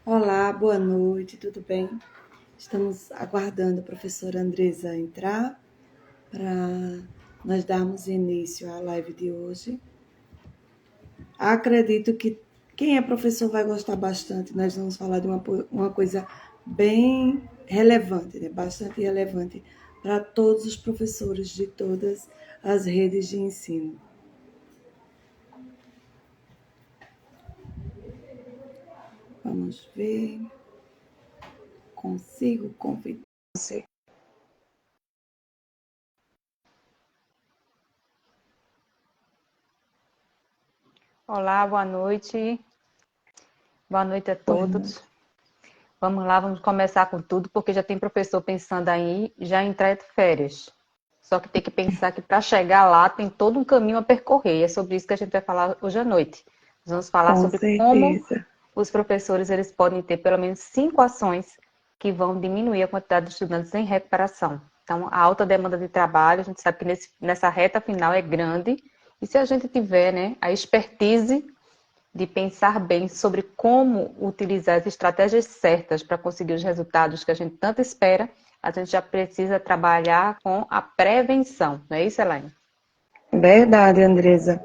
Olá, boa noite, tudo bem? Estamos aguardando a professora Andresa entrar para nós darmos início à live de hoje. Acredito que quem é professor vai gostar bastante. Nós vamos falar de uma coisa bem relevante, né? Bastante relevante para todos os professores de todas as redes de ensino. Vamos ver. Consigo convidar você. Olá, boa noite. Boa noite a Boa noite. todos. Vamos lá, vamos começar com tudo, porque já tem professor pensando aí já em entrar de férias. Só que tem que pensar que para chegar lá tem todo um caminho a percorrer. E é sobre isso que a gente vai falar hoje à noite. Nós vamos falar Com sobre como certeza. os professores eles podem ter pelo menos 5 ações que vão diminuir a quantidade de estudantes em recuperação. Então, a alta demanda de trabalho, a gente sabe que nessa reta final é grande. E se a gente tiver, né, a expertise de pensar bem sobre como utilizar as estratégias certas para conseguir os resultados que a gente tanto espera, a gente já precisa trabalhar com a prevenção, não é isso, Elaine? Verdade, Andresa.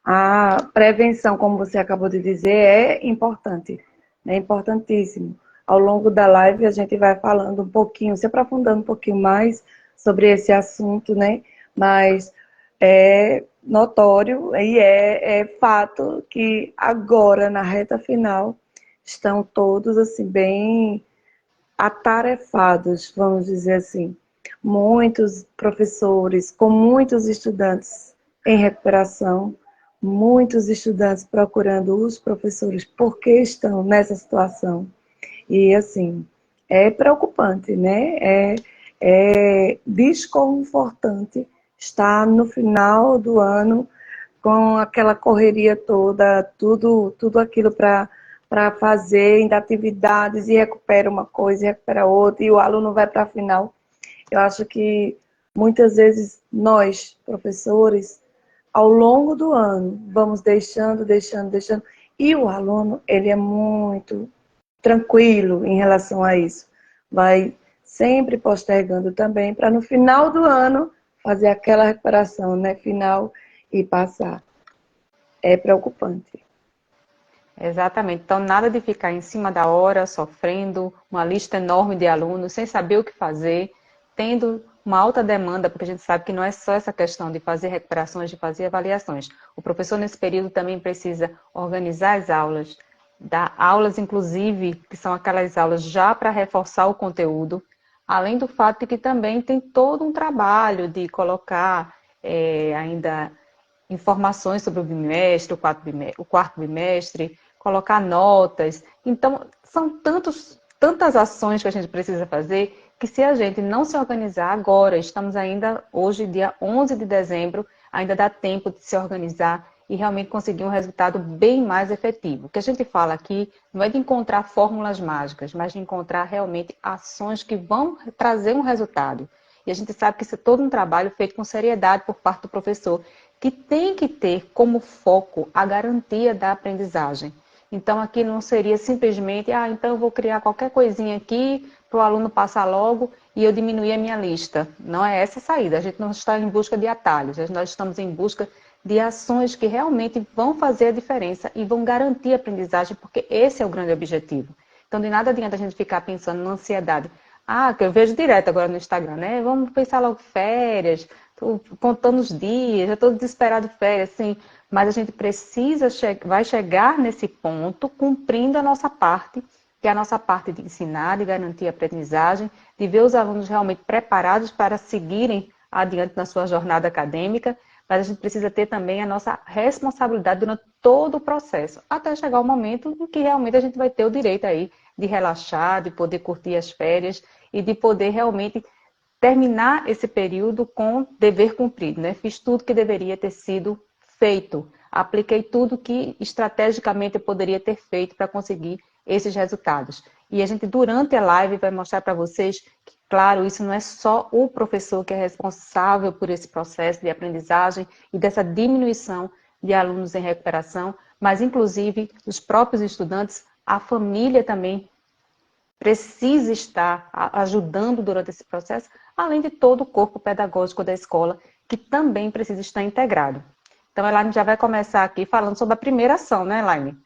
A prevenção, como você acabou de dizer, é importante, é importantíssimo. Ao longo da live a gente vai falando um pouquinho, se aprofundando um pouquinho mais sobre esse assunto, né? Mas é notório e é fato que agora, na reta final, estão todos assim bem atarefados, vamos dizer assim. Muitos professores com muitos estudantes em recuperação, muitos estudantes procurando os professores porque estão nessa situação. E assim, é preocupante, né? É desconfortante estar no final do ano com aquela correria toda, tudo aquilo para fazer, ainda atividades, e recupera uma coisa, e recupera outra, e o aluno vai para a final. Eu acho que muitas vezes nós, professores, ao longo do ano, vamos deixando, e o aluno, ele é muito tranquilo em relação a isso. Vai sempre postergando também, para no final do ano fazer aquela recuperação, né, final e passar. É preocupante. Exatamente. Então, nada de ficar em cima da hora, sofrendo, uma lista enorme de alunos, sem saber o que fazer, tendo uma alta demanda, porque a gente sabe que não é só essa questão de fazer recuperações, de fazer avaliações. O professor, nesse período, também precisa organizar as aulas, dar aulas, inclusive, que são aquelas aulas já para reforçar o conteúdo, além do fato de que também tem todo um trabalho de colocar ainda informações sobre o bimestre, o quarto bimestre, colocar notas. Então, são tantas ações que a gente precisa fazer que se a gente não se organizar agora, estamos ainda hoje, dia 11 de dezembro, ainda dá tempo de se organizar e realmente conseguir um resultado bem mais efetivo. O que a gente fala aqui não é de encontrar fórmulas mágicas, mas de encontrar realmente ações que vão trazer um resultado. E a gente sabe que isso é todo um trabalho feito com seriedade por parte do professor, que tem que ter como foco a garantia da aprendizagem. Então, aqui não seria simplesmente, então eu vou criar qualquer coisinha aqui para o aluno passar logo e eu diminuir a minha lista. Não é essa a saída. A gente não está em busca de atalhos, nós estamos em busca de ações que realmente vão fazer a diferença e vão garantir a aprendizagem, porque esse é o grande objetivo. Então, de nada adianta a gente ficar pensando na ansiedade. Que eu vejo direto agora no Instagram, né? Vamos pensar logo férias, tô contando os dias, já estou desesperado de férias, assim. Mas a gente vai chegar nesse ponto cumprindo a nossa parte, que é a nossa parte de ensinar, de garantir a aprendizagem, de ver os alunos realmente preparados para seguirem adiante na sua jornada acadêmica, mas a gente precisa ter também a nossa responsabilidade durante todo o processo, até chegar o momento em que realmente a gente vai ter o direito aí de relaxar, de poder curtir as férias e de poder realmente terminar esse período com dever cumprido, né? Fiz tudo que deveria ter sido feito, apliquei tudo que estrategicamente eu poderia ter feito para conseguir esses resultados. E a gente, durante a live, vai mostrar para vocês que, claro, isso não é só o professor que é responsável por esse processo de aprendizagem e dessa diminuição de alunos em recuperação, mas, inclusive, os próprios estudantes a família também precisa estar ajudando durante esse processo, além de todo o corpo pedagógico da escola, que também precisa estar integrado. Então, a Elaine já vai começar aqui falando sobre a primeira ação, né, Elaine?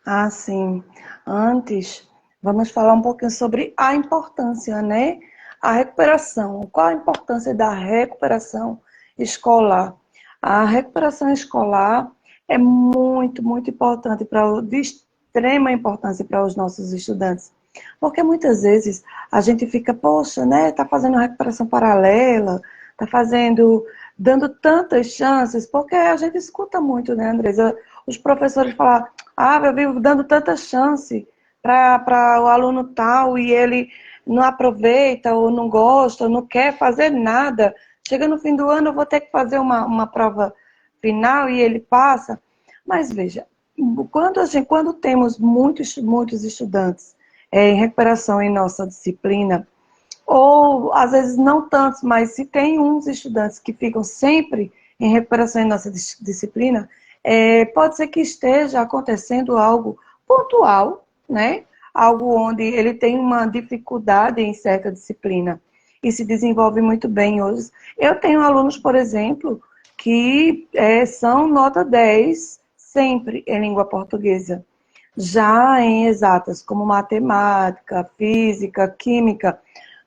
Ah, sim. Antes, vamos falar um pouquinho sobre a importância, né? A recuperação. Qual a importância da recuperação escolar? A recuperação escolar é muito importante, de extrema importância para os nossos estudantes. Porque muitas vezes a gente fica, poxa, né? Tá fazendo recuperação paralela, tá dando tantas chances, porque a gente escuta muito, né, Andresa? Os professores falam, eu vivo dando tanta chance para o aluno tal e ele não aproveita ou não gosta ou não quer fazer nada. Chega no fim do ano, eu vou ter que fazer uma prova final e ele passa. Mas veja, quando temos muitos estudantes em recuperação em nossa disciplina, ou às vezes não tantos, mas se tem uns estudantes que ficam sempre em recuperação em nossa disciplina, pode ser que esteja acontecendo algo pontual, né? Algo onde ele tem uma dificuldade em certa disciplina e se desenvolve muito bem hoje. Eu tenho alunos, por exemplo, que são nota 10 sempre em língua portuguesa. Já em exatas, como matemática, física, química,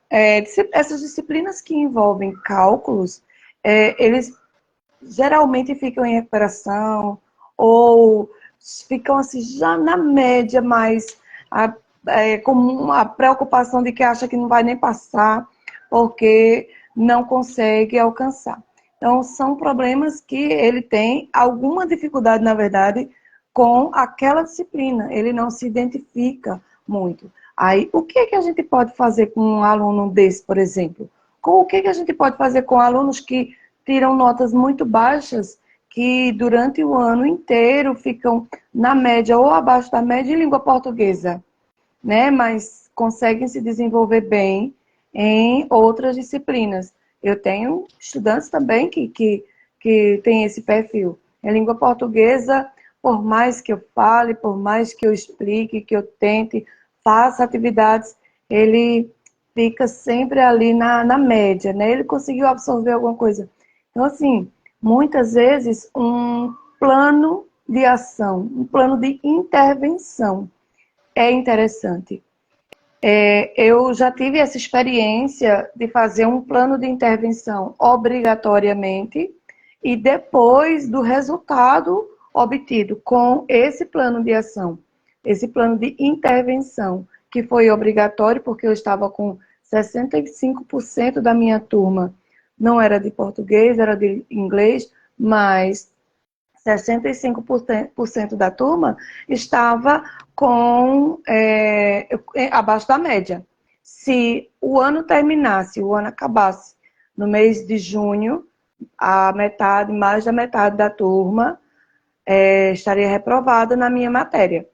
essas disciplinas que envolvem cálculos, eles geralmente ficam em recuperação ou ficam assim já na média, mas com a preocupação de que acha que não vai nem passar porque não consegue alcançar. Então, são problemas que ele tem alguma dificuldade, na verdade, com aquela disciplina. Ele não se identifica muito. Aí, o que é que a gente pode fazer com um aluno desse, por exemplo? O que é que a gente pode fazer com alunos que tiram notas muito baixas, que durante o ano inteiro ficam na média ou abaixo da média em língua portuguesa, né? Mas conseguem se desenvolver bem em outras disciplinas. Eu tenho estudantes também que têm esse perfil. Em língua portuguesa, por mais que eu fale, por mais que eu explique, que eu tente, faça atividades, ele fica sempre ali na média, né? Ele conseguiu absorver alguma coisa. Então, assim, muitas vezes um plano de ação, um plano de intervenção é interessante. Eu já tive essa experiência de fazer um plano de intervenção obrigatoriamente e depois do resultado obtido com esse plano de ação, esse plano de intervenção, que foi obrigatório porque eu estava com 65% da minha turma, não era de português, era de inglês, mas 65% da turma estava abaixo da média. Se o ano terminasse, o ano acabasse no mês de junho, mais da metade da turma estaria reprovada na minha matéria.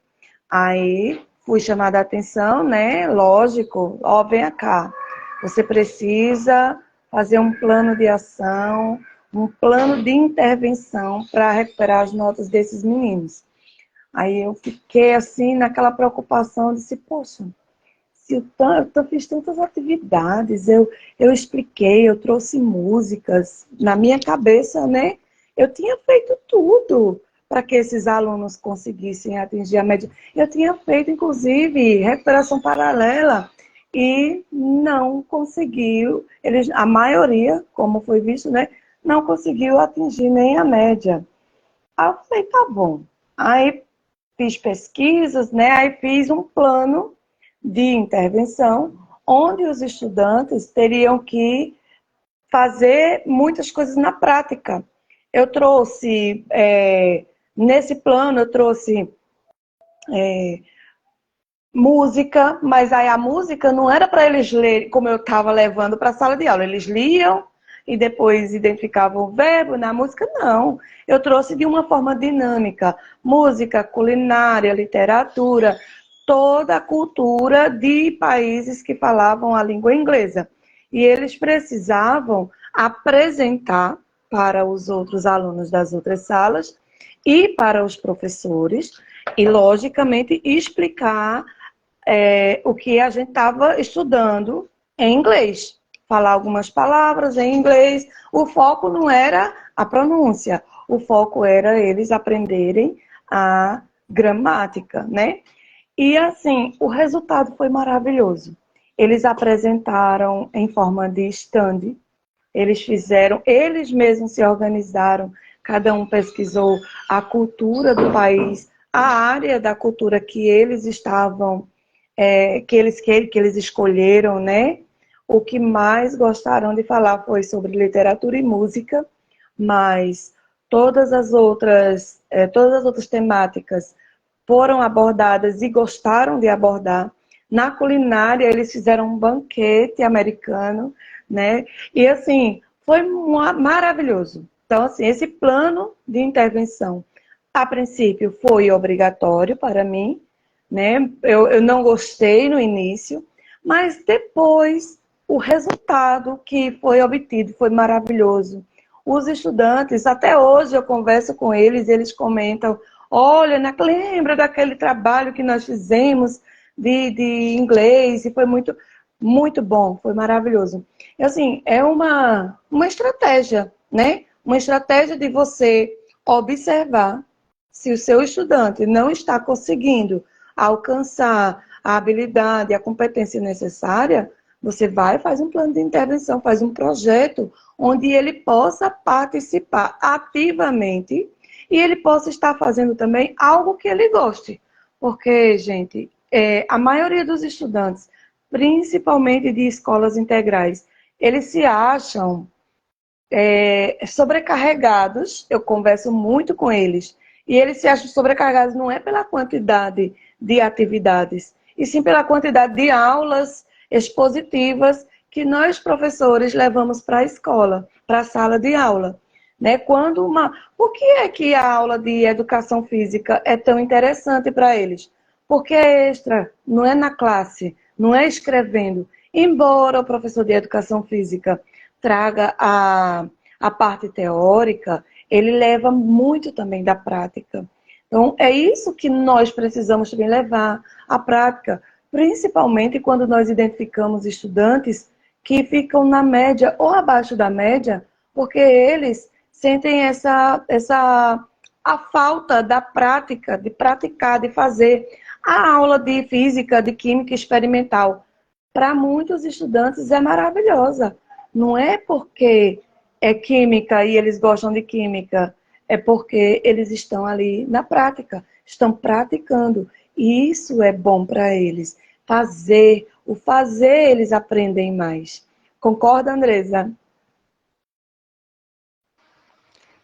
Aí fui chamada a atenção, né? Lógico, vem cá. Você precisa fazer um plano de ação, um plano de intervenção para recuperar as notas desses meninos. Aí eu fiquei assim, naquela preocupação, disse, poxa, se eu fiz tantas atividades, eu expliquei, eu trouxe músicas, na minha cabeça, né? Eu tinha feito tudo para que esses alunos conseguissem atingir a média. Eu tinha feito, inclusive, recuperação paralela e não conseguiu, a maioria, como foi visto, né? Não conseguiu atingir nem a média. Aí eu falei, tá bom. Aí fiz pesquisas, né? Aí fiz um plano de intervenção, onde os estudantes teriam que fazer muitas coisas na prática. Eu trouxe, nesse plano, eu trouxe música, mas aí a música não era para eles lerem como eu estava levando para a sala de aula. Eles liam e depois identificavam o verbo na música, não. Eu trouxe de uma forma dinâmica. Música, culinária, literatura, toda a cultura de países que falavam a língua inglesa. E eles precisavam apresentar para os outros alunos das outras salas ir para os professores e, logicamente, explicar o que a gente estava estudando em inglês. Falar algumas palavras em inglês. O foco não era a pronúncia, o foco era eles aprenderem a gramática, né? E assim, o resultado foi maravilhoso. Eles apresentaram em forma de stand, eles mesmos se organizaram, cada um pesquisou a cultura do país, a área da cultura que eles estavam, que eles escolheram, né? O que mais gostaram de falar foi sobre literatura e música, mas todas as outras temáticas foram abordadas e gostaram de abordar. Na culinária, eles fizeram um banquete americano, né? E assim, foi maravilhoso. Então, assim, esse plano de intervenção, a princípio, foi obrigatório para mim, né? Eu não gostei no início, mas depois o resultado que foi obtido foi maravilhoso. Os estudantes, até hoje eu converso com eles, eles comentam, olha, lembra daquele trabalho que nós fizemos de inglês, e foi muito, muito bom, foi maravilhoso. E assim, é uma estratégia, né? Uma estratégia de você observar se o seu estudante não está conseguindo alcançar a habilidade, a competência necessária, você vai, faz um plano de intervenção, faz um projeto onde ele possa participar ativamente e ele possa estar fazendo também algo que ele goste. Porque, gente, a maioria dos estudantes, principalmente de escolas integrais, eles se acham sobrecarregados. Eu converso muito com eles, e eles se acham sobrecarregados não é pela quantidade de atividades, e sim pela quantidade de aulas expositivas que nós, professores, levamos para a escola, para a sala de aula. Né? Por que é que a aula de educação física é tão interessante para eles? Porque é extra, não é na classe, não é escrevendo. Embora o professor de educação física traga a parte teórica, ele leva muito também da prática. Então, é isso que nós precisamos também levar à prática, principalmente quando nós identificamos estudantes que ficam na média ou abaixo da média, porque eles sentem a falta da prática, de praticar, de fazer a aula de física, de química experimental. Para muitos estudantes é maravilhosa. Não é porque é química e eles gostam de química, é porque eles estão ali na prática, estão praticando. E isso é bom para eles. O fazer eles aprendem mais. Concorda, Andresa?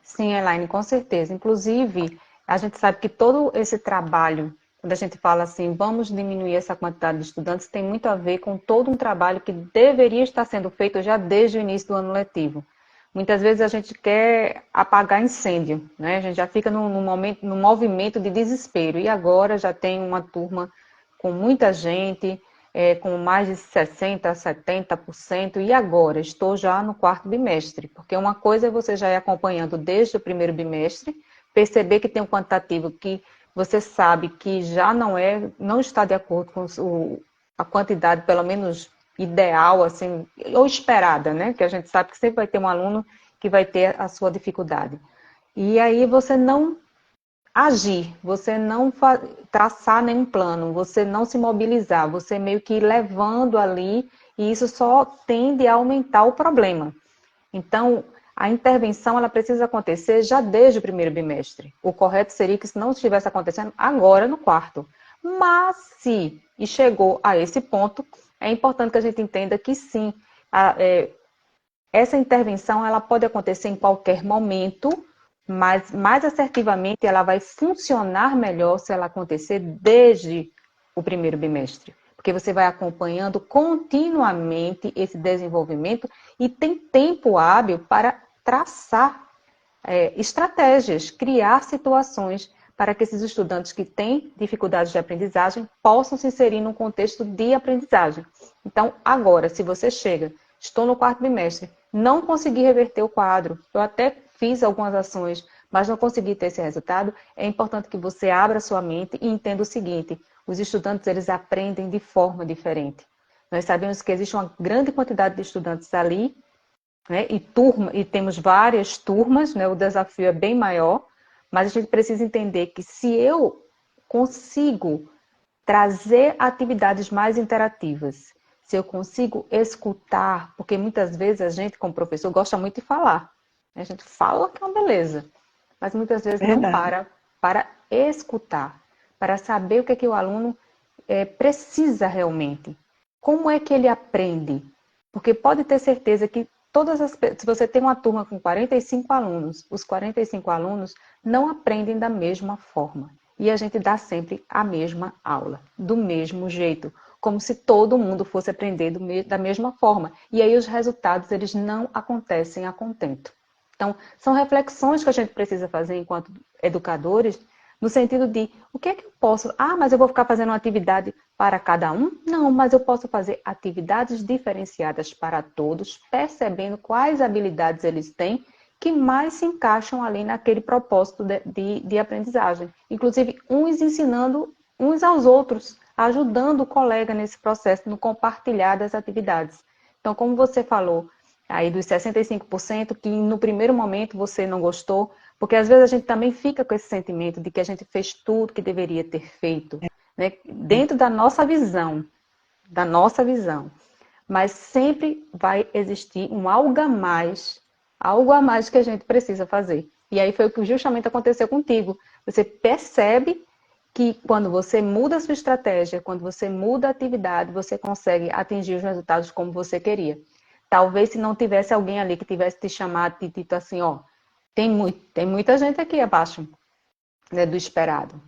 Sim, Elaine, com certeza. Inclusive, a gente sabe que todo esse trabalho, quando a gente fala assim, vamos diminuir essa quantidade de estudantes, tem muito a ver com todo um trabalho que deveria estar sendo feito já desde o início do ano letivo. Muitas vezes a gente quer apagar incêndio, né? A gente já fica num movimento de desespero. E agora já tem uma turma com muita gente, com mais de 60%, 70%, e agora estou já no quarto bimestre, porque uma coisa é você já ir acompanhando desde o primeiro bimestre, perceber que tem um quantitativo que você sabe que já não está de acordo com a quantidade, pelo menos ideal, assim, ou esperada, né? Que a gente sabe que sempre vai ter um aluno que vai ter a sua dificuldade. E aí você não agir, você não traçar nenhum plano, você não se mobilizar, você meio que ir levando ali, e isso só tende a aumentar o problema. Então, a intervenção ela precisa acontecer já desde o primeiro bimestre. O correto seria que isso não estivesse acontecendo agora no quarto. Mas se e chegou a esse ponto, é importante que a gente entenda que sim, essa intervenção ela pode acontecer em qualquer momento, mas mais assertivamente ela vai funcionar melhor se ela acontecer desde o primeiro bimestre. Porque você vai acompanhando continuamente esse desenvolvimento e tem tempo hábil para traçar estratégias, criar situações para que esses estudantes que têm dificuldades de aprendizagem possam se inserir num contexto de aprendizagem. Então, agora, se você chega, estou no quarto bimestre, não consegui reverter o quadro, eu até fiz algumas ações mas não conseguir ter esse resultado, é importante que você abra sua mente e entenda o seguinte: os estudantes, eles aprendem de forma diferente. Nós sabemos que existe uma grande quantidade de estudantes ali, né, e temos várias turmas, né, o desafio é bem maior, mas a gente precisa entender que se eu consigo trazer atividades mais interativas, se eu consigo escutar, porque muitas vezes a gente, como professor, gosta muito de falar. A gente fala que é uma beleza, mas muitas vezes não Verdade. para escutar, para saber o que é que o aluno precisa realmente. Como é que ele aprende? Porque pode ter certeza que se você tem uma turma com 45 alunos, os 45 alunos não aprendem da mesma forma. E a gente dá sempre a mesma aula, do mesmo jeito, como se todo mundo fosse aprender da mesma forma. E aí os resultados, eles não acontecem a contento. Então, são reflexões que a gente precisa fazer enquanto educadores, no sentido de, o que é que eu posso... Ah, mas eu vou ficar fazendo uma atividade para cada um? Não, mas eu posso fazer atividades diferenciadas para todos, percebendo quais habilidades eles têm que mais se encaixam ali naquele propósito de aprendizagem. Inclusive, uns ensinando uns aos outros, ajudando o colega nesse processo, no compartilhar das atividades. Então, como você falou, aí dos 65%, que no primeiro momento você não gostou, porque às vezes a gente também fica com esse sentimento de que a gente fez tudo que deveria ter feito, né? Dentro da nossa visão. Mas sempre vai existir um algo a mais que a gente precisa fazer. E aí foi o que justamente aconteceu contigo. Você percebe que quando você muda a sua estratégia, quando você muda a atividade, você consegue atingir os resultados como você queria. Talvez se não tivesse alguém ali que tivesse te chamado e dito assim, ó, tem muita gente aqui abaixo, né, do esperado.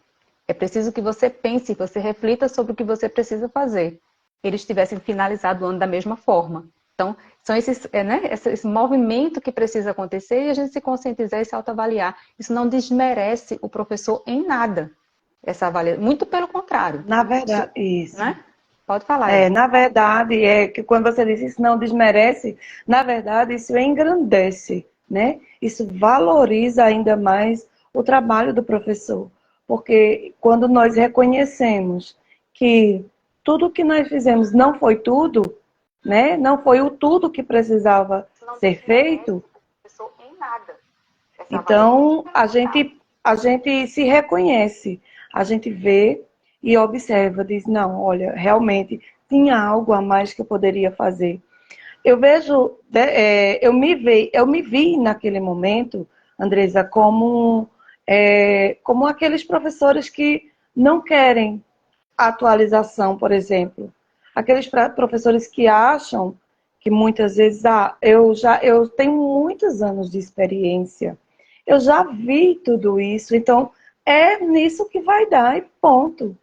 É preciso que você pense, você reflita sobre o que você precisa fazer. Eles tivessem finalizado o ano da mesma forma. Então, são esse movimento que precisa acontecer e a gente se conscientizar e se autoavaliar. Isso não desmerece o professor em nada, essa avaliação. Muito pelo contrário. Na verdade, isso. Né? Pode falar, Eva. Na verdade, é que quando você diz isso não desmerece, na verdade, isso engrandece, né? Isso valoriza ainda mais o trabalho do professor. Porque quando nós reconhecemos que tudo que nós fizemos não foi tudo, né? Não foi o tudo que precisava ser feito, Em nada. então a gente se reconhece, a gente vê e observa, diz, não, olha, realmente tinha algo a mais que eu poderia fazer. Eu vejo, eu me vi naquele momento, Andresa, como aqueles professores que não querem atualização, por exemplo. Aqueles professores que acham que muitas vezes, eu tenho muitos anos de experiência, eu já vi tudo isso, então é nisso que vai dar e ponto.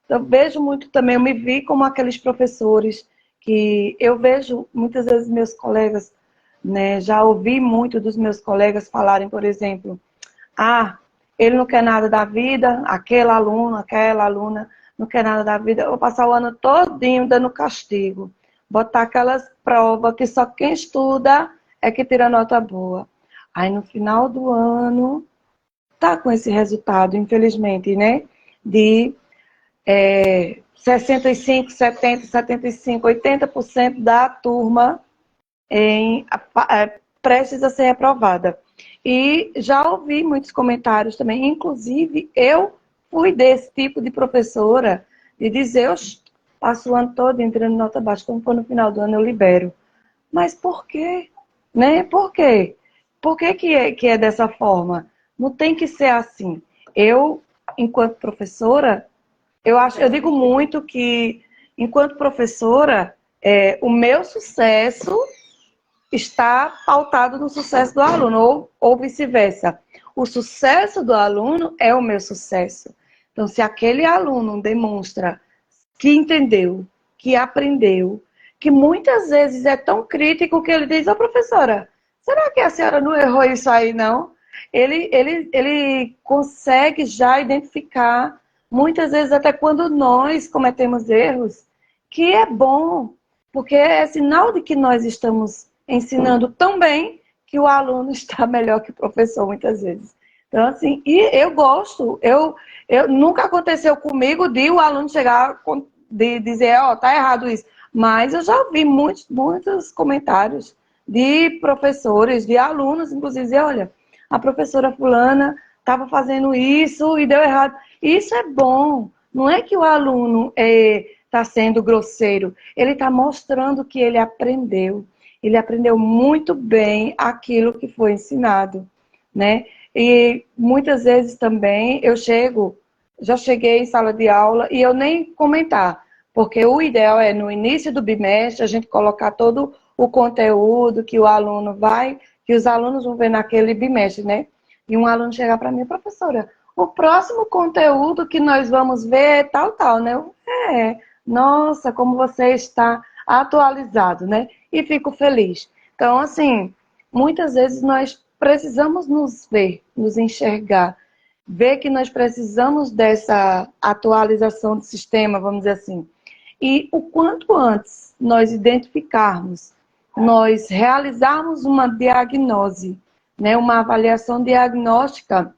Eu vejo muito também, eu me vi como aqueles professores que eu vejo muitas vezes meus colegas, né, já ouvi muito dos meus colegas falarem, por exemplo, ele não quer nada da vida, aquela aluna não quer nada da vida, eu vou passar o ano todinho dando castigo, botar aquelas provas que só quem estuda é que tira nota boa. Aí no final do ano, tá com esse resultado, infelizmente, né? De 65, 70, 75, 80% da turma prestes a ser reprovada. E já ouvi muitos comentários também, inclusive eu fui desse tipo de professora, de dizer, eu passo o ano todo entrando nota baixa, quando for no final do ano eu libero. Mas por quê? Né? Por quê? Por que é dessa forma? Não tem que ser assim. Eu, enquanto professora, eu digo muito que, enquanto professora, o meu sucesso está pautado no sucesso do aluno, ou vice-versa. O sucesso do aluno é o meu sucesso. Então, se aquele aluno demonstra que entendeu, que aprendeu, que muitas vezes é tão crítico que ele diz, professora, será que a senhora não errou isso aí, não? Ele consegue já identificar, muitas vezes até quando nós cometemos erros, que é bom, porque é sinal de que nós estamos ensinando tão bem que o aluno está melhor que o professor, muitas vezes. Então, assim, e eu gosto, nunca aconteceu comigo de o aluno chegar de dizer, ó, tá errado isso. Mas eu já vi muitos comentários de professores, de alunos, inclusive, dizer, olha, a professora fulana estava fazendo isso e deu errado. Isso é bom. Não é que o aluno está sendo grosseiro, ele está mostrando que ele aprendeu. Ele aprendeu muito bem aquilo que foi ensinado, né? E muitas vezes também já cheguei em sala de aula e eu nem comentar, porque o ideal é no início do bimestre a gente colocar todo o conteúdo que que os alunos vão ver naquele bimestre, né? E um aluno chegar para mim, professora, o próximo conteúdo que nós vamos ver é tal, tal, né? Nossa, como você está atualizado, né? E fico feliz. Então, assim, muitas vezes nós precisamos nos ver, nos enxergar, ver que nós precisamos dessa atualização do sistema, vamos dizer assim. E o quanto antes nós identificarmos, nós realizarmos uma diagnose, né, uma avaliação diagnóstica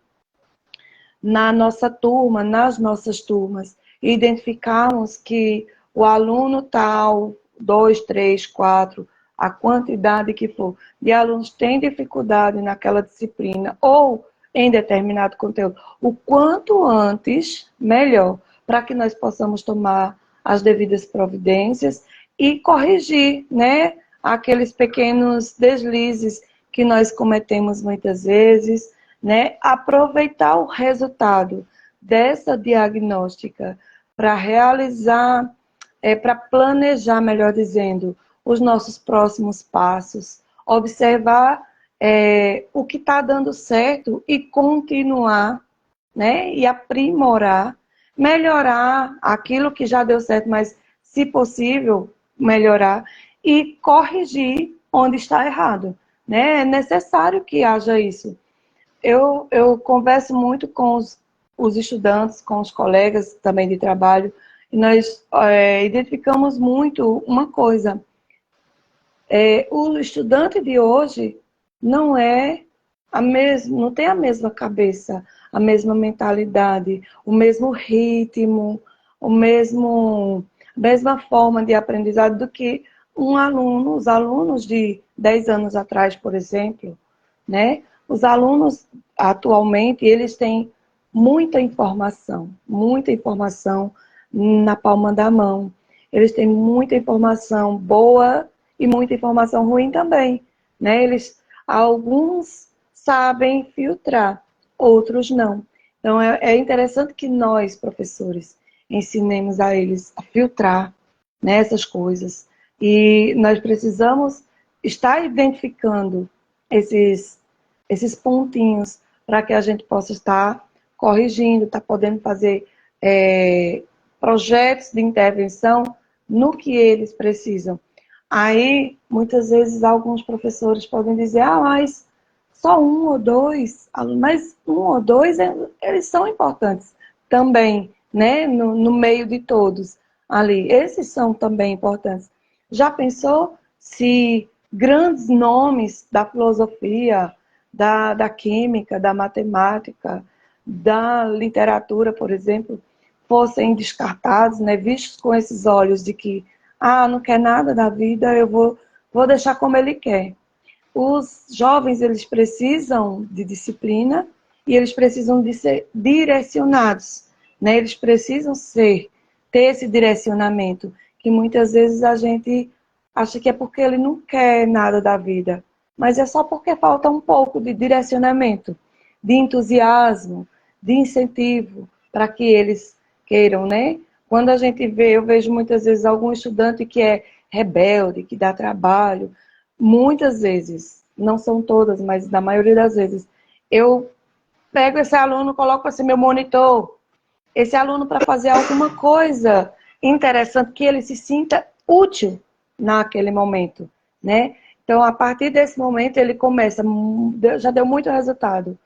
na nossa turma, nas nossas turmas, e identificarmos que o aluno tal, 2, 3, 4, a quantidade que for, de alunos tem dificuldade naquela disciplina ou em determinado conteúdo, o quanto antes, melhor, para que nós possamos tomar as devidas providências e corrigir, né, aqueles pequenos deslizes que nós cometemos muitas vezes, né, aproveitar o resultado dessa diagnóstica para realizar, para planejar, melhor dizendo, os nossos próximos passos, observar o que está dando certo e continuar, né, e aprimorar, melhorar aquilo que já deu certo, mas, se possível, melhorar e corrigir onde está errado. Né? É necessário que haja isso. Eu converso muito com os estudantes, com os colegas também de trabalho, e nós identificamos muito uma coisa. O estudante de hoje não não tem a mesma cabeça, a mesma mentalidade, o mesmo ritmo, a mesma forma de aprendizado do que os alunos de 10 anos atrás, por exemplo, né? Os alunos, atualmente, eles têm muita informação na palma da mão. Eles têm muita informação boa e muita informação ruim também, né? Alguns sabem filtrar, outros não. Então, é interessante que nós, professores, ensinemos a eles a filtrar, né, essas coisas. E nós precisamos estar identificando esses pontinhos para que a gente possa estar corrigindo, estar podendo fazer projetos de intervenção no que eles precisam. Aí, muitas vezes, alguns professores podem dizer, mas só um ou dois alunos, mas um ou dois, eles são importantes também, né, no meio de todos ali. Esses são também importantes. Já pensou se grandes nomes da filosofia, da química, da matemática, da literatura, por exemplo, fossem descartados, né, vistos com esses olhos de que, não quer nada da vida, eu vou deixar como ele quer. Os jovens, eles precisam de disciplina e eles precisam de ser direcionados, né? Eles precisam ter esse direcionamento, que muitas vezes a gente acha que é porque ele não quer nada da vida, mas é só porque falta um pouco de direcionamento, de entusiasmo, de incentivo para que eles queiram, né? Quando a gente eu vejo muitas vezes algum estudante que é rebelde, que dá trabalho, muitas vezes, não são todas, mas na maioria das vezes, eu pego esse aluno, coloco assim meu monitor, esse aluno para fazer alguma coisa interessante, que ele se sinta útil naquele momento, né? Então, a partir desse momento, ele começa, já deu muito resultado,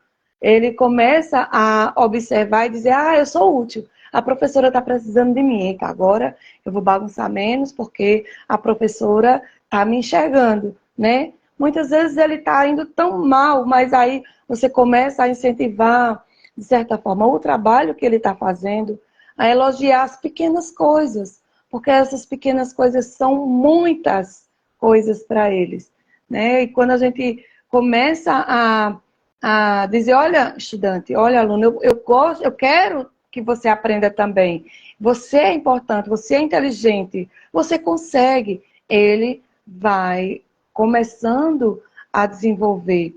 ele começa a observar e dizer, eu sou útil, a professora está precisando de mim, então agora eu vou bagunçar menos, porque a professora está me enxergando, né? Muitas vezes ele está indo tão mal, mas aí você começa a incentivar, de certa forma, o trabalho que ele está fazendo, a elogiar as pequenas coisas, porque essas pequenas coisas são muitas coisas para eles, né? E quando a gente começa a dizer, olha, estudante, olha, aluno, eu gosto, eu quero que você aprenda também. Você é importante, você é inteligente, você consegue. Ele vai começando a desenvolver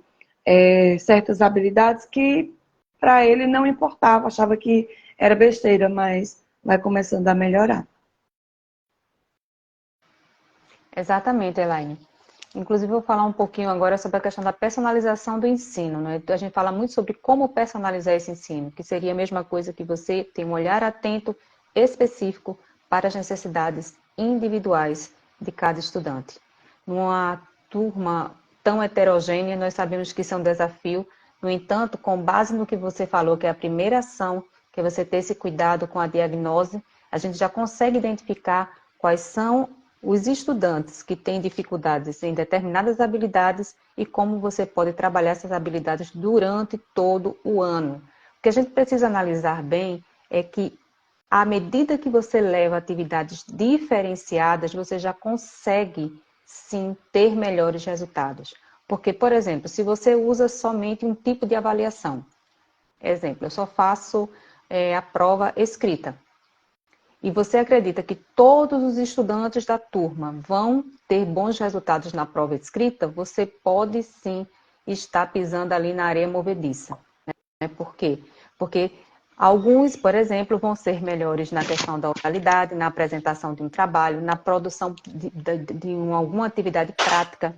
certas habilidades que para ele não importava, achava que era besteira, mas vai começando a melhorar. Exatamente, Elaine. Inclusive, eu vou falar um pouquinho agora sobre a questão da personalização do ensino, né? A gente fala muito sobre como personalizar esse ensino, que seria a mesma coisa que você ter um olhar atento, específico, para as necessidades individuais de cada estudante. Numa turma tão heterogênea, nós sabemos que isso é um desafio. No entanto, com base no que você falou, que é a primeira ação, que é você ter esse cuidado com a diagnose, a gente já consegue identificar quais são os estudantes que têm dificuldades em determinadas habilidades e como você pode trabalhar essas habilidades durante todo o ano. O que a gente precisa analisar bem é que, à medida que você leva atividades diferenciadas, você já consegue, sim, ter melhores resultados. Porque, por exemplo, se você usa somente um tipo de avaliação, exemplo, eu só faço a prova escrita, e você acredita que todos os estudantes da turma vão ter bons resultados na prova escrita, você pode sim estar pisando ali na areia movediça. Por quê? Porque alguns, por exemplo, vão ser melhores na questão da oralidade, na apresentação de um trabalho, na produção de alguma atividade prática,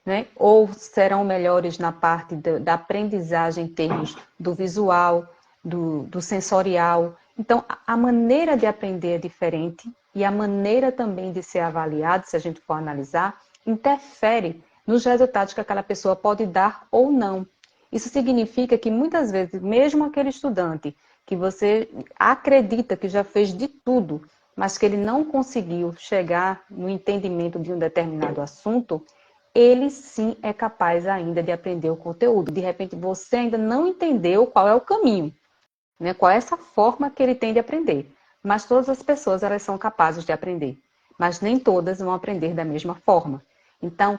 né? Ou serão melhores na parte da aprendizagem em termos do visual, do sensorial. Então, a maneira de aprender é diferente e a maneira também de ser avaliado, se a gente for analisar, interfere nos resultados que aquela pessoa pode dar ou não. Isso significa que muitas vezes, mesmo aquele estudante que você acredita que já fez de tudo, mas que ele não conseguiu chegar no entendimento de um determinado assunto, ele sim é capaz ainda de aprender o conteúdo. De repente, você ainda não entendeu qual é o caminho, né? Qual é essa forma que ele tem de aprender. Mas todas as pessoas, elas são capazes de aprender. Mas nem todas vão aprender da mesma forma. Então,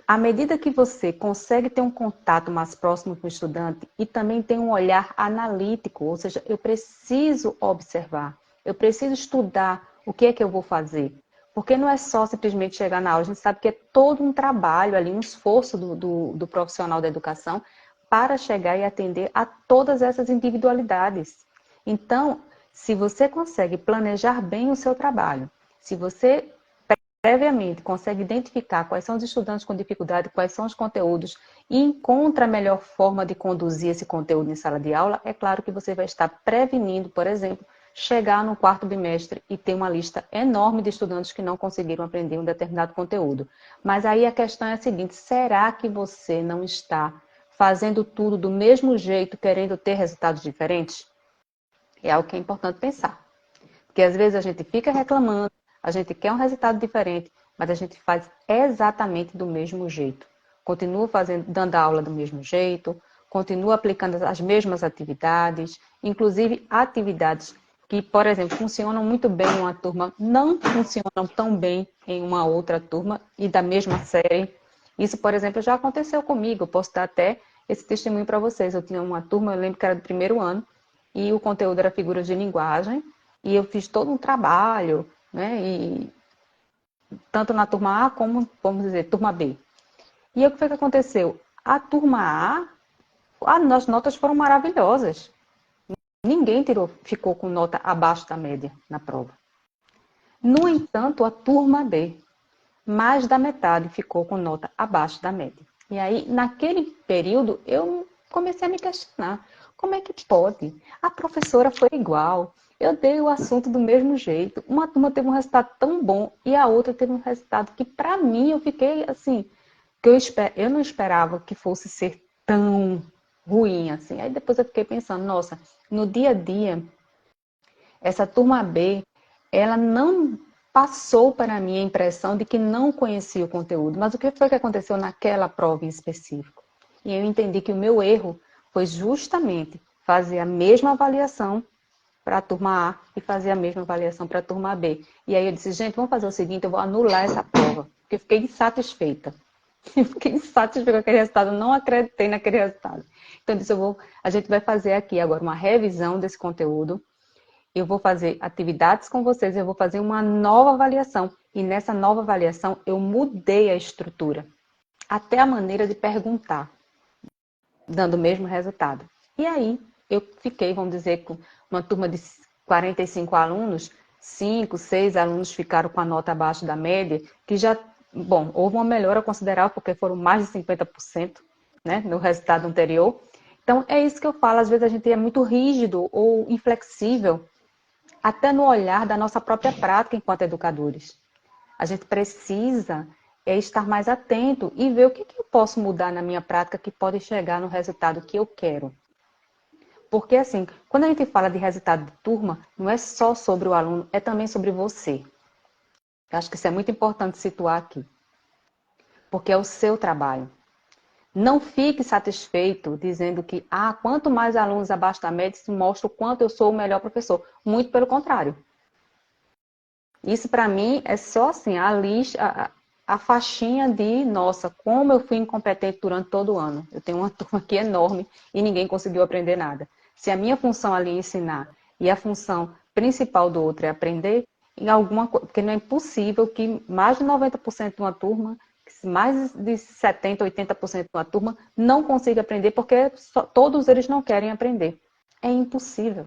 à medida que você consegue ter um contato mais próximo com o estudante e também tem um olhar analítico, ou seja, eu preciso observar, eu preciso estudar o que é que eu vou fazer. Porque não é só simplesmente chegar na aula, a gente sabe que é todo um trabalho ali, um esforço do profissional da educação para chegar e atender a todas essas individualidades. Então, se você consegue planejar bem o seu trabalho, se você previamente consegue identificar quais são os estudantes com dificuldade, quais são os conteúdos e encontra a melhor forma de conduzir esse conteúdo em sala de aula, é claro que você vai estar prevenindo, por exemplo, chegar no quarto bimestre e ter uma lista enorme de estudantes que não conseguiram aprender um determinado conteúdo. Mas aí a questão é a seguinte: será que você não está fazendo tudo do mesmo jeito, querendo ter resultados diferentes? É algo que é importante pensar. Porque às vezes a gente fica reclamando, a gente quer um resultado diferente, mas a gente faz exatamente do mesmo jeito. Continua fazendo, dando aula do mesmo jeito, continua aplicando as mesmas atividades, inclusive atividades que, por exemplo, funcionam muito bem em uma turma, não funcionam tão bem em uma outra turma e da mesma série. Isso, por exemplo, já aconteceu comigo. Eu posso dar até esse testemunho para vocês. Eu tinha uma turma, eu lembro que era do primeiro ano, e o conteúdo era figuras de linguagem, e eu fiz todo um trabalho, né? E tanto na turma A como, vamos dizer, turma B. E o que foi que aconteceu? A turma A, as notas foram maravilhosas. Ninguém ficou com nota abaixo da média na prova. No entanto, a turma B, mais da metade ficou com nota abaixo da média. E aí, naquele período, eu comecei a me questionar. Como é que pode? A professora foi igual. Eu dei o assunto do mesmo jeito. Uma turma teve um resultado tão bom e a outra teve um resultado que, para mim, eu fiquei assim, que eu não esperava que fosse ser tão ruim assim. Aí depois eu fiquei pensando, nossa, no dia a dia, essa turma B, ela não passou para mim a impressão de que não conhecia o conteúdo. Mas o que foi que aconteceu naquela prova em específico? E eu entendi que o meu erro foi justamente fazer a mesma avaliação para a turma A e fazer a mesma avaliação para a turma B. E aí eu disse, gente, vamos fazer o seguinte, eu vou anular essa prova, porque eu fiquei insatisfeita. Eu fiquei insatisfeita com aquele resultado, eu não acreditei naquele resultado. Então eu disse, a gente vai fazer aqui agora uma revisão desse conteúdo, eu vou fazer atividades com vocês, eu vou fazer uma nova avaliação. E nessa nova avaliação eu mudei a estrutura, até a maneira de perguntar, dando o mesmo resultado. E aí eu fiquei, vamos dizer, com uma turma de 45 alunos, 5, 6 alunos ficaram com a nota abaixo da média, que já, bom, houve uma melhora considerável, porque foram mais de 50%, né, no resultado anterior. Então, é isso que eu falo, às vezes a gente é muito rígido ou inflexível, até no olhar da nossa própria prática enquanto educadores. A gente precisa estar mais atento e ver o que eu posso mudar na minha prática que pode chegar no resultado que eu quero. Porque, assim, quando a gente fala de resultado de turma, não é só sobre o aluno, é também sobre você. Eu acho que isso é muito importante situar aqui. Porque é o seu trabalho. Não fique satisfeito dizendo que, quanto mais alunos abaixo da média, isso mostra o quanto eu sou o melhor professor. Muito pelo contrário. Isso, para mim, é só assim, a lista, a faixinha de, nossa, como eu fui incompetente durante todo o ano. Eu tenho uma turma aqui enorme e ninguém conseguiu aprender nada. Se a minha função ali é ensinar e a função principal do outro é aprender, em alguma coisa, porque não é possível que mais de 90% de uma turma, mais de 70%, 80% de uma turma não consiga aprender porque todos eles não querem aprender. É impossível.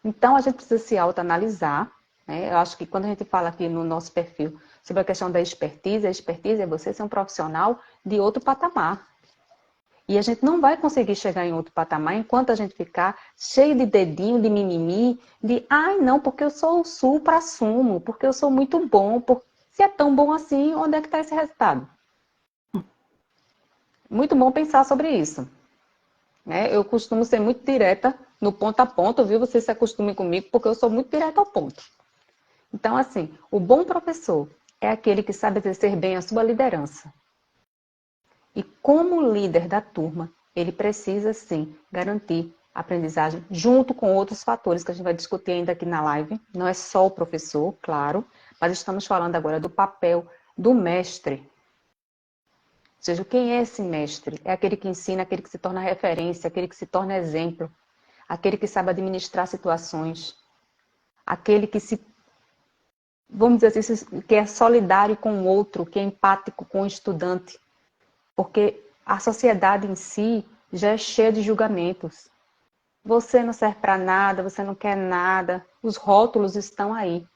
Então, a gente precisa se autoanalisar, né? Eu acho que quando a gente fala aqui no nosso perfil sobre a questão da expertise, a expertise é você ser um profissional de outro patamar. E a gente não vai conseguir chegar em outro patamar enquanto a gente ficar cheio de dedinho, de mimimi, de, não, porque eu sou o supra-sumo, porque eu sou muito bom. Se é tão bom assim, onde é que está esse resultado? Muito bom pensar sobre isso. Eu costumo ser muito direta no ponto a ponto, viu? Vocês se acostumem comigo, porque eu sou muito direta ao ponto. Então, assim, o bom professor é aquele que sabe exercer bem a sua liderança. E como líder da turma, ele precisa, sim, garantir a aprendizagem junto com outros fatores que a gente vai discutir ainda aqui na live. Não é só o professor, claro, mas estamos falando agora do papel do mestre. Ou seja, quem é esse mestre? É aquele que ensina, aquele que se torna referência, aquele que se torna exemplo, aquele que sabe administrar situações, aquele que vamos dizer assim, que é solidário com o outro, que é empático com o estudante. Porque a sociedade em si já é cheia de julgamentos. Você não serve para nada, você não quer nada, os rótulos estão aí.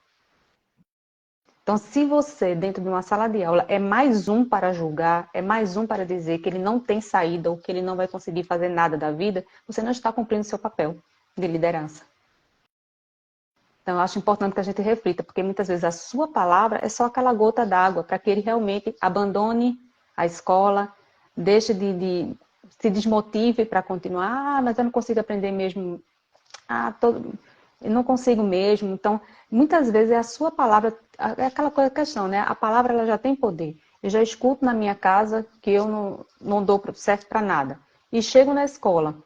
Então, se você, dentro de uma sala de aula, é mais um para julgar, é mais um para dizer que ele não tem saída ou que ele não vai conseguir fazer nada da vida, você não está cumprindo seu papel de liderança. Então, eu acho importante que a gente reflita, porque muitas vezes a sua palavra é só aquela gota d'água para que ele realmente abandone a escola, deixe se desmotive para continuar. Mas eu não consigo aprender mesmo. Eu não consigo mesmo. Então, muitas vezes é a sua palavra, é aquela questão, né? A palavra ela já tem poder. Eu já escuto na minha casa que eu não dou certo para nada. E chego na escola,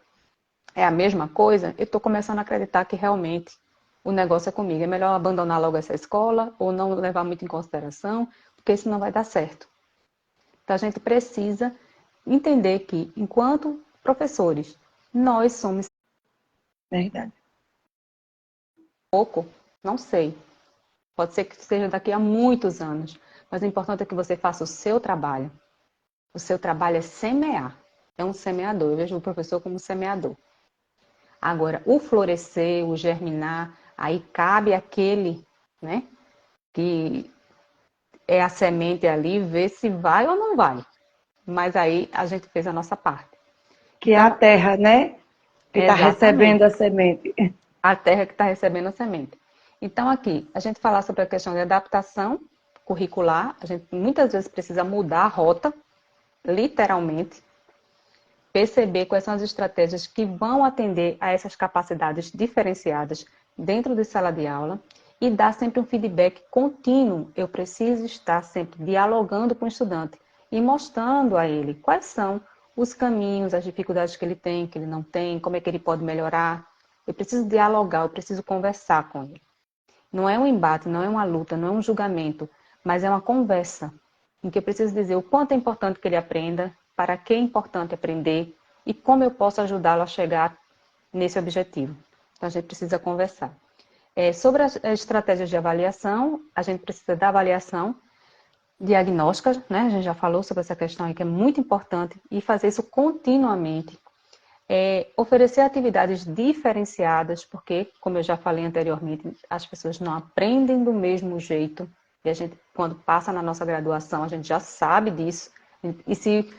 é a mesma coisa, eu estou começando a acreditar que realmente o negócio é comigo. É melhor abandonar logo essa escola ou não levar muito em consideração, porque isso não vai dar certo. Então, a gente precisa entender que, enquanto professores, nós somos Verdade. pouco, não sei. Pode ser que seja daqui a muitos anos, mas o importante é que você faça o seu trabalho. O seu trabalho é semear. É um semeador. Eu vejo o professor como semeador. Agora, o florescer, o germinar, aí cabe aquele, né, que é a semente ali, ver se vai ou não vai. Mas aí a gente fez a nossa parte. Que é a Então, terra, né? Que está recebendo exatamente, a semente. a terra que está recebendo a semente. Então, aqui, a gente falar sobre a questão de adaptação curricular, a gente muitas vezes precisa mudar a rota, literalmente, perceber quais são as estratégias que vão atender a essas capacidades diferenciadas dentro de sala de aula e dar sempre um feedback contínuo. Eu preciso estar sempre dialogando com o estudante e mostrando a ele quais são os caminhos, as dificuldades que ele não tem, como é que ele pode melhorar. Eu preciso dialogar, eu preciso conversar com ele. Não é um embate, não é uma luta, não é um julgamento, mas é uma conversa em que eu preciso dizer o quanto é importante que ele aprenda, para que é importante aprender e como eu posso ajudá-lo a chegar nesse objetivo. Então, a gente precisa conversar. Sobre as estratégias de avaliação, a gente precisa da avaliação diagnóstica, né? A gente já falou sobre essa questão aí, que é muito importante, e fazer isso continuamente. Oferecer atividades diferenciadas, porque, como eu já falei anteriormente, as pessoas não aprendem do mesmo jeito, e a gente, quando passa na nossa graduação, a gente já sabe disso, e se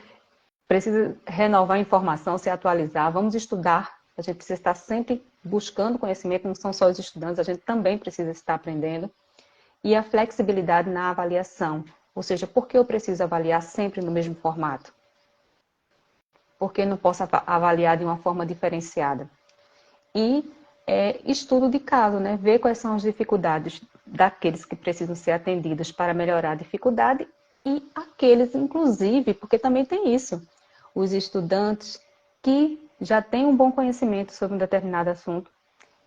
precisa renovar a informação, se atualizar, vamos estudar, a gente precisa estar sempre buscando conhecimento, não são só os estudantes, a gente também precisa estar aprendendo. E a flexibilidade na avaliação, ou seja, por que eu preciso avaliar sempre no mesmo formato? Por que não posso avaliar de uma forma diferenciada? E estudo de caso, né? Ver quais são as dificuldades daqueles que precisam ser atendidos para melhorar a dificuldade e aqueles, inclusive, porque também tem isso, os estudantes que já têm um bom conhecimento sobre um determinado assunto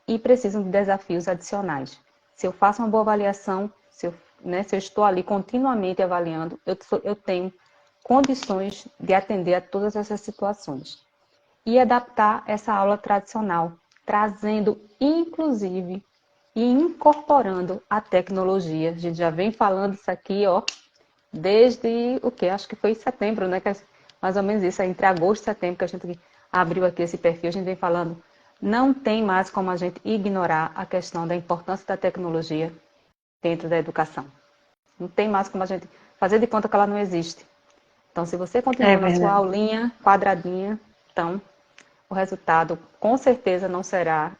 e precisam de desafios adicionais. Se eu faço uma boa avaliação, se eu estou ali continuamente avaliando, eu tenho condições de atender a todas essas situações. E adaptar essa aula tradicional, trazendo, inclusive, e incorporando a tecnologia. A gente já vem falando isso aqui, ó, desde o quê? Acho que foi em setembro, né? Mais ou menos isso, entre agosto e setembro que a gente abriu aqui esse perfil, a gente vem falando. Não tem mais como a gente ignorar a questão da importância da tecnologia dentro da educação. Não tem mais como a gente fazer de conta que ela não existe. Então, se você É continua na sua verdade. aulinha quadradinha, então o resultado com certeza não será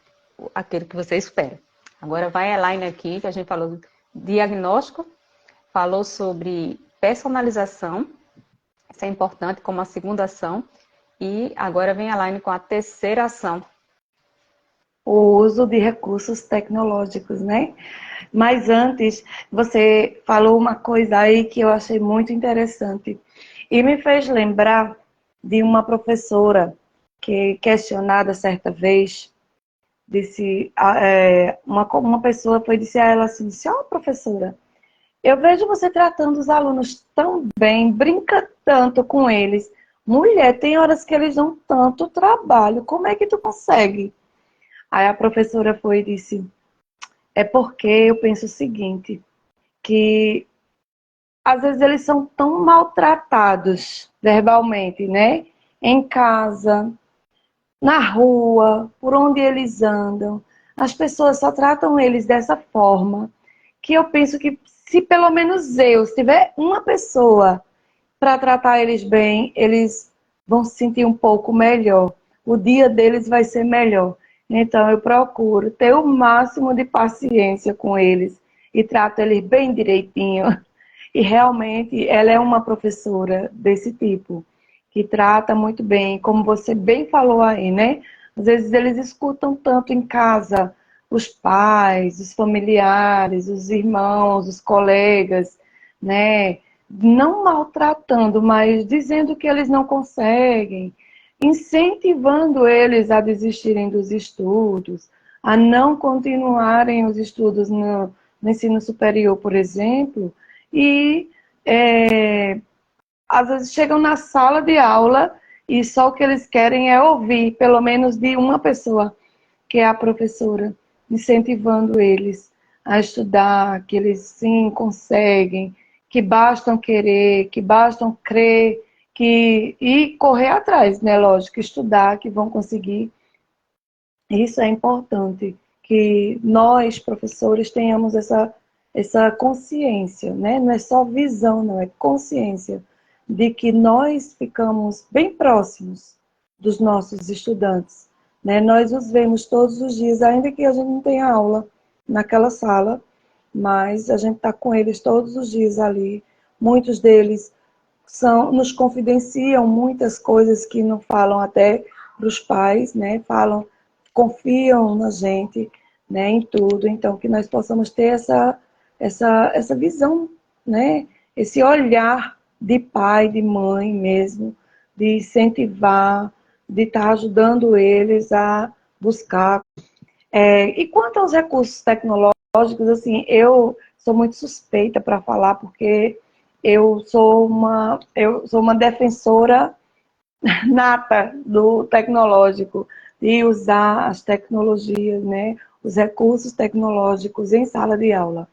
aquele que você espera. Agora vai a Elaine aqui, que a gente falou de diagnóstico, falou sobre personalização, isso é importante como a segunda ação, e agora vem a Elaine com a terceira ação. O uso de recursos tecnológicos, né? Mas antes, você falou uma coisa aí que eu achei muito interessante e me fez lembrar de uma professora que, questionada certa vez, disse, uma pessoa foi dizer a ela assim, disse, ó, professora, eu vejo você tratando os alunos tão bem, brinca tanto com eles. Mulher, tem horas que eles dão tanto trabalho, como é que tu consegue? Aí a professora foi e disse, é porque eu penso o seguinte, que às vezes eles são tão maltratados verbalmente, né? Em casa, na rua, por onde eles andam. As pessoas só tratam eles dessa forma, que eu penso que se pelo menos se tiver uma pessoa para tratar eles bem, eles vão se sentir um pouco melhor. O dia deles vai ser melhor. Então eu procuro ter o máximo de paciência com eles e trato eles bem direitinho. E realmente ela é uma professora desse tipo, que trata muito bem, como você bem falou aí, né? Às vezes eles escutam tanto em casa os pais, os familiares, os irmãos, os colegas, né? Não maltratando, mas dizendo que eles não conseguem, incentivando eles a desistirem dos estudos, a não continuarem os estudos no ensino superior, por exemplo, e às vezes chegam na sala de aula e só o que eles querem é ouvir, pelo menos de uma pessoa, que é a professora, incentivando eles a estudar, que eles sim conseguem, que bastam querer, que bastam crer, e correr atrás, né? Lógico, estudar, que vão conseguir. Isso é importante, que nós, professores, tenhamos essa consciência, né? Não é só visão, não, é consciência de que nós ficamos bem próximos dos nossos estudantes, né? Nós os vemos todos os dias, ainda que a gente não tenha aula naquela sala, mas a gente está com eles todos os dias ali. Muitos deles nos confidenciam muitas coisas que não falam até para os pais, né? Confiam na gente, né, em tudo. Então, que nós possamos ter essa visão, né, esse olhar de pai, de mãe mesmo, de incentivar, de estar ajudando eles a buscar. E quanto aos recursos tecnológicos, assim, eu sou muito suspeita para falar, porque eu sou uma defensora nata do tecnológico, de usar as tecnologias, né, os recursos tecnológicos em sala de aula.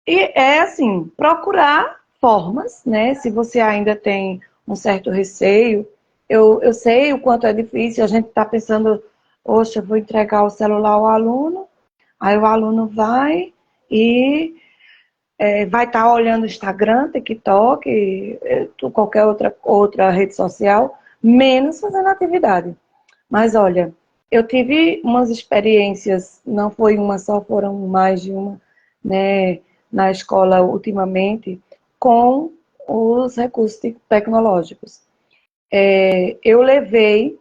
E é assim, procurar formas, né, se você ainda tem um certo receio. Eu sei o quanto é difícil, a gente está pensando, poxa, vou entregar o celular ao aluno, aí o aluno vai e vai estar olhando Instagram, TikTok, qualquer outra rede social, menos fazendo atividade. Mas olha, eu tive umas experiências, não foi uma só, foram mais de uma, né, na escola ultimamente, com os recursos tecnológicos. Eu levei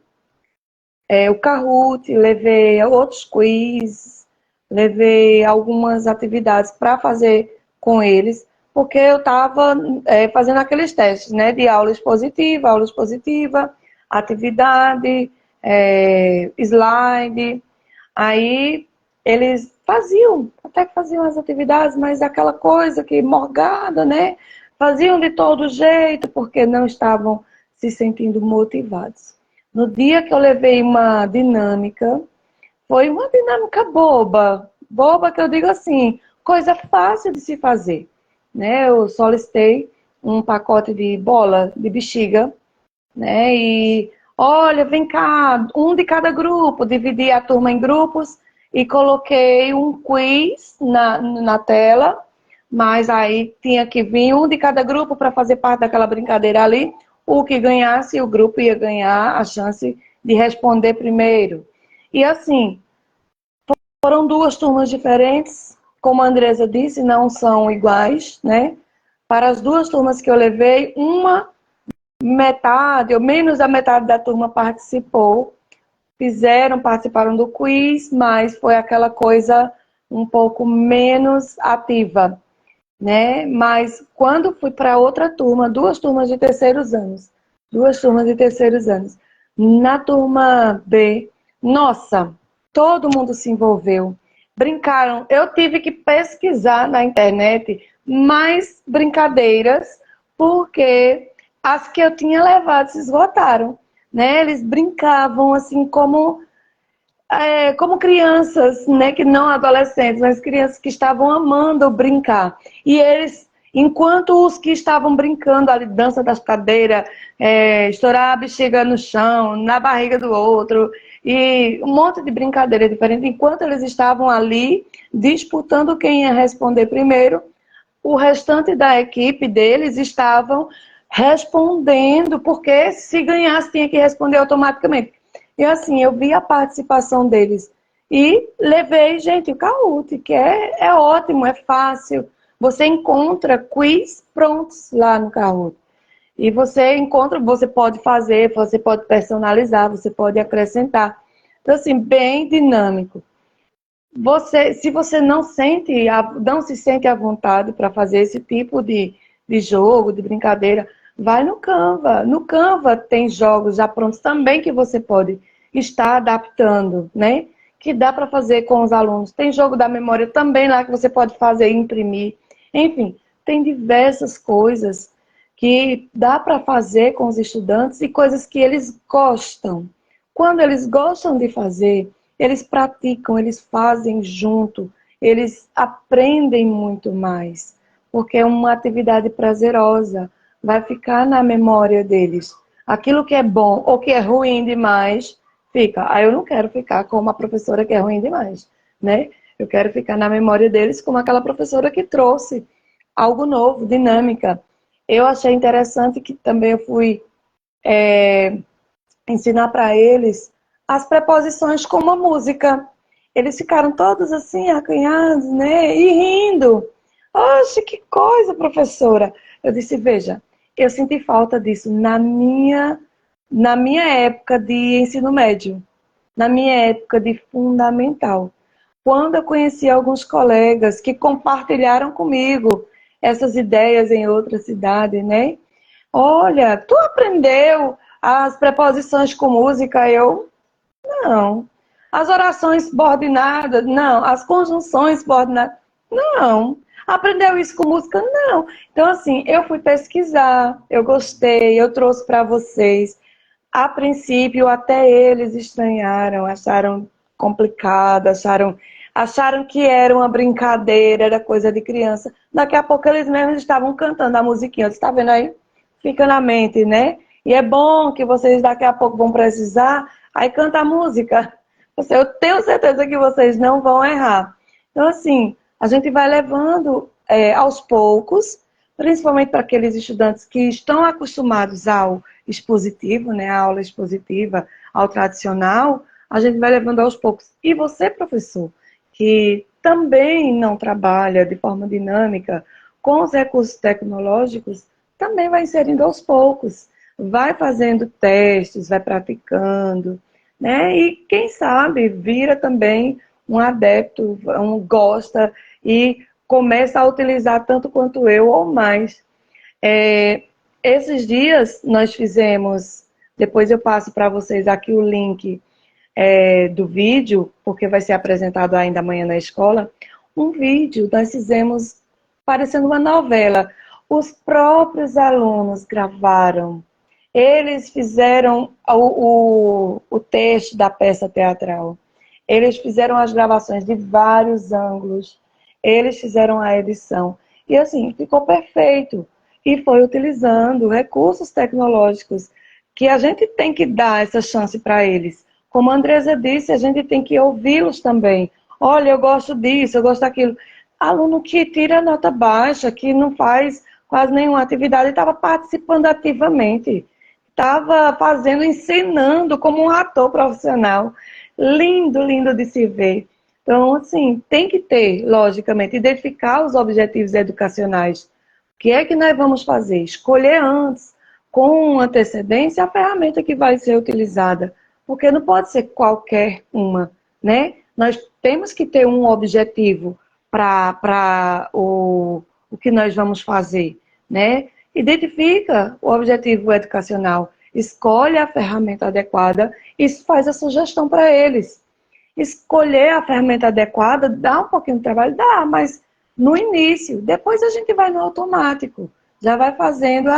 o Kahoot, levei outros quiz, levei algumas atividades para fazer com eles, porque eu estava fazendo aqueles testes, né, de aula expositiva, atividade, slide. Aí eles faziam, até que faziam as atividades, mas aquela coisa que morgada, né? Faziam de todo jeito, porque não estavam se sentindo motivados. No dia que eu levei uma dinâmica, foi uma dinâmica boba. Boba que eu digo assim, coisa fácil de se fazer, né? Eu solicitei um pacote de bola de bexiga, né? E olha, vem cá, um de cada grupo, dividi a turma em grupos e coloquei um quiz na tela, mas aí tinha que vir um de cada grupo para fazer parte daquela brincadeira ali. O que ganhasse, o grupo ia ganhar a chance de responder primeiro. E assim, foram duas turmas diferentes, como a Andresa disse, não são iguais, né? Para as duas turmas que eu levei, uma metade, ou menos da metade da turma participou, participaram do quiz, mas foi aquela coisa um pouco menos ativa, né? Mas quando fui para outra turma, duas turmas de terceiros anos, na turma B, nossa, todo mundo se envolveu, brincaram. Eu tive que pesquisar na internet mais brincadeiras, porque as que eu tinha levado se esgotaram, né? Eles brincavam assim como crianças, né, que não adolescentes, mas crianças que estavam amando brincar. E eles, enquanto os que estavam brincando ali, dança das cadeiras, estourar a bexiga no chão, na barriga do outro, e um monte de brincadeira diferente, enquanto eles estavam ali disputando quem ia responder primeiro, o restante da equipe deles estavam respondendo, porque se ganhasse tinha que responder automaticamente. E assim, eu vi a participação deles e levei, gente, o Kahoot, que é ótimo, é fácil. Você encontra quiz prontos lá no Kahoot. E você pode fazer, você pode personalizar, você pode acrescentar. Então, assim, bem dinâmico. Se você não se sente à vontade para fazer esse tipo de jogo, de brincadeira, vai no Canva. No Canva tem jogos já prontos também que você pode estar adaptando, né? Que dá para fazer com os alunos. Tem jogo da memória também lá que você pode fazer e imprimir. Enfim, tem diversas coisas que dá para fazer com os estudantes e coisas que eles gostam. Quando eles gostam de fazer, eles praticam, eles fazem junto, eles aprendem muito mais, porque é uma atividade prazerosa, vai ficar na memória deles. Aquilo que é bom ou que é ruim demais, fica. Aí eu não quero ficar com uma professora que é ruim demais, né? Eu quero ficar na memória deles como aquela professora que trouxe algo novo, dinâmica. Eu achei interessante que também eu fui ensinar para eles as preposições como a música. Eles ficaram todos assim, acanhados, né? E rindo. Oxe, que coisa, professora. Eu disse, veja, eu senti falta disso na minha época de ensino médio, na minha época de fundamental. quando eu conheci alguns colegas que compartilharam comigo essas ideias em outra cidade, né? Olha, tu aprendeu as preposições com música? Eu, não. As orações subordinadas? Não. As conjunções subordinadas? Não. Aprendeu isso com música? Não. Então, assim, eu fui pesquisar, eu gostei, eu trouxe para vocês. A princípio, até eles estranharam, acharam complicado, acharam que era uma brincadeira, era coisa de criança. Daqui a pouco eles mesmos estavam cantando a musiquinha. Você está vendo aí? Fica na mente, né? E é bom que vocês daqui a pouco vão precisar, aí canta a música. Eu tenho certeza que vocês não vão errar. Então, assim, a gente vai levando aos poucos, principalmente para aqueles estudantes que estão acostumados ao expositivo, né, a aula expositiva, ao tradicional, a gente vai levando aos poucos. E você, professor, que também não trabalha de forma dinâmica com os recursos tecnológicos, também vai inserindo aos poucos, vai fazendo testes, vai praticando, né? E quem sabe vira também um adepto, gosta e começa a utilizar tanto quanto eu ou mais. Esses dias nós fizemos, depois eu passo para vocês aqui o link do vídeo, porque vai ser apresentado ainda amanhã na escola, um vídeo nós fizemos parecendo uma novela. Os próprios alunos gravaram, eles fizeram o texto da peça teatral, eles fizeram as gravações de vários ângulos, eles fizeram a edição, e assim, ficou perfeito. E foi utilizando recursos tecnológicos que a gente tem que dar essa chance para eles. Como a Andresa disse, a gente tem que ouvi-los também. Olha, eu gosto disso, eu gosto daquilo. Aluno que tira nota baixa, que não faz quase nenhuma atividade, estava participando ativamente. Estava fazendo, ensinando como um ator profissional. Lindo, lindo de se ver. Então, assim, tem que ter, logicamente, identificar os objetivos educacionais. O que é que nós vamos fazer? Escolher antes, com antecedência, a ferramenta que vai ser utilizada. Porque não pode ser qualquer uma, né? Nós temos que ter um objetivo para o que nós vamos fazer, né? Identifica o objetivo educacional, escolhe a ferramenta adequada e faz a sugestão para eles. Escolher a ferramenta adequada dá um pouquinho de trabalho? Dá, mas no início, depois a gente vai no automático, já vai fazendo,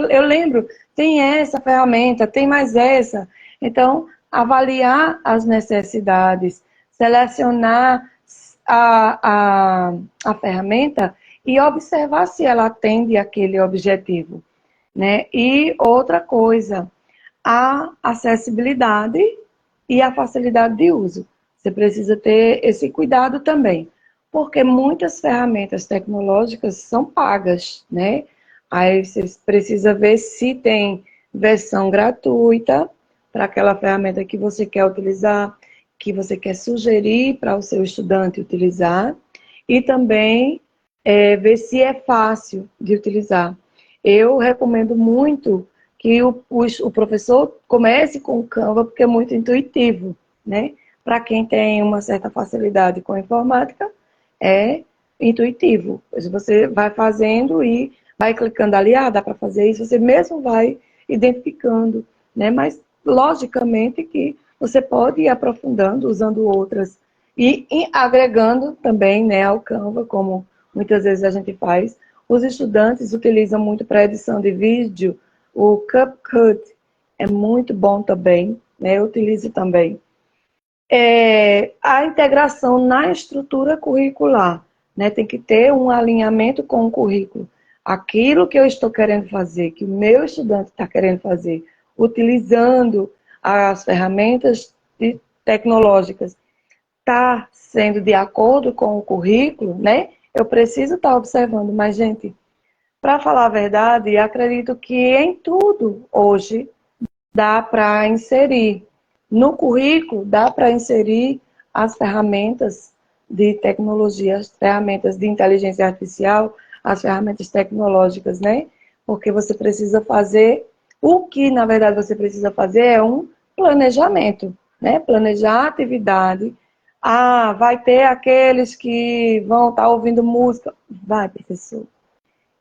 eu lembro, tem essa ferramenta, tem mais essa. Então, avaliar as necessidades, selecionar a ferramenta e observar se ela atende aquele objetivo, né? E outra coisa, a acessibilidade e a facilidade de uso. Você precisa ter esse cuidado também, porque muitas ferramentas tecnológicas são pagas, né? Aí você precisa ver se tem versão gratuita para aquela ferramenta que você quer utilizar, que você quer sugerir para o seu estudante utilizar, e também ver se é fácil de utilizar. Eu recomendo muito que o professor comece com o Canva, porque é muito intuitivo, né? Para quem tem uma certa facilidade com a informática, é intuitivo. Você vai fazendo e vai clicando ali, dá para fazer isso, você mesmo vai identificando, né? Mas, logicamente, que você pode ir aprofundando, usando outras, e agregando também, né, ao Canva, como muitas vezes a gente faz. Os estudantes utilizam muito para edição de vídeo, o CapCut é muito bom também, né? Eu utilizo também. A integração na estrutura curricular, né? Tem que ter um alinhamento com o currículo. Aquilo que eu estou querendo fazer, que o meu estudante está querendo fazer, utilizando as ferramentas tecnológicas, está sendo de acordo com o currículo, né? Eu preciso estar observando. Mas, gente, para falar a verdade, acredito que em tudo hoje dá para inserir. No currículo, dá para inserir as ferramentas de tecnologia, as ferramentas de inteligência artificial, as ferramentas tecnológicas, né? Porque você precisa fazer, o que na verdade você precisa fazer é um planejamento, né? Planejar a atividade, Ah, vai ter aqueles que vão estar ouvindo música. Vai, professor.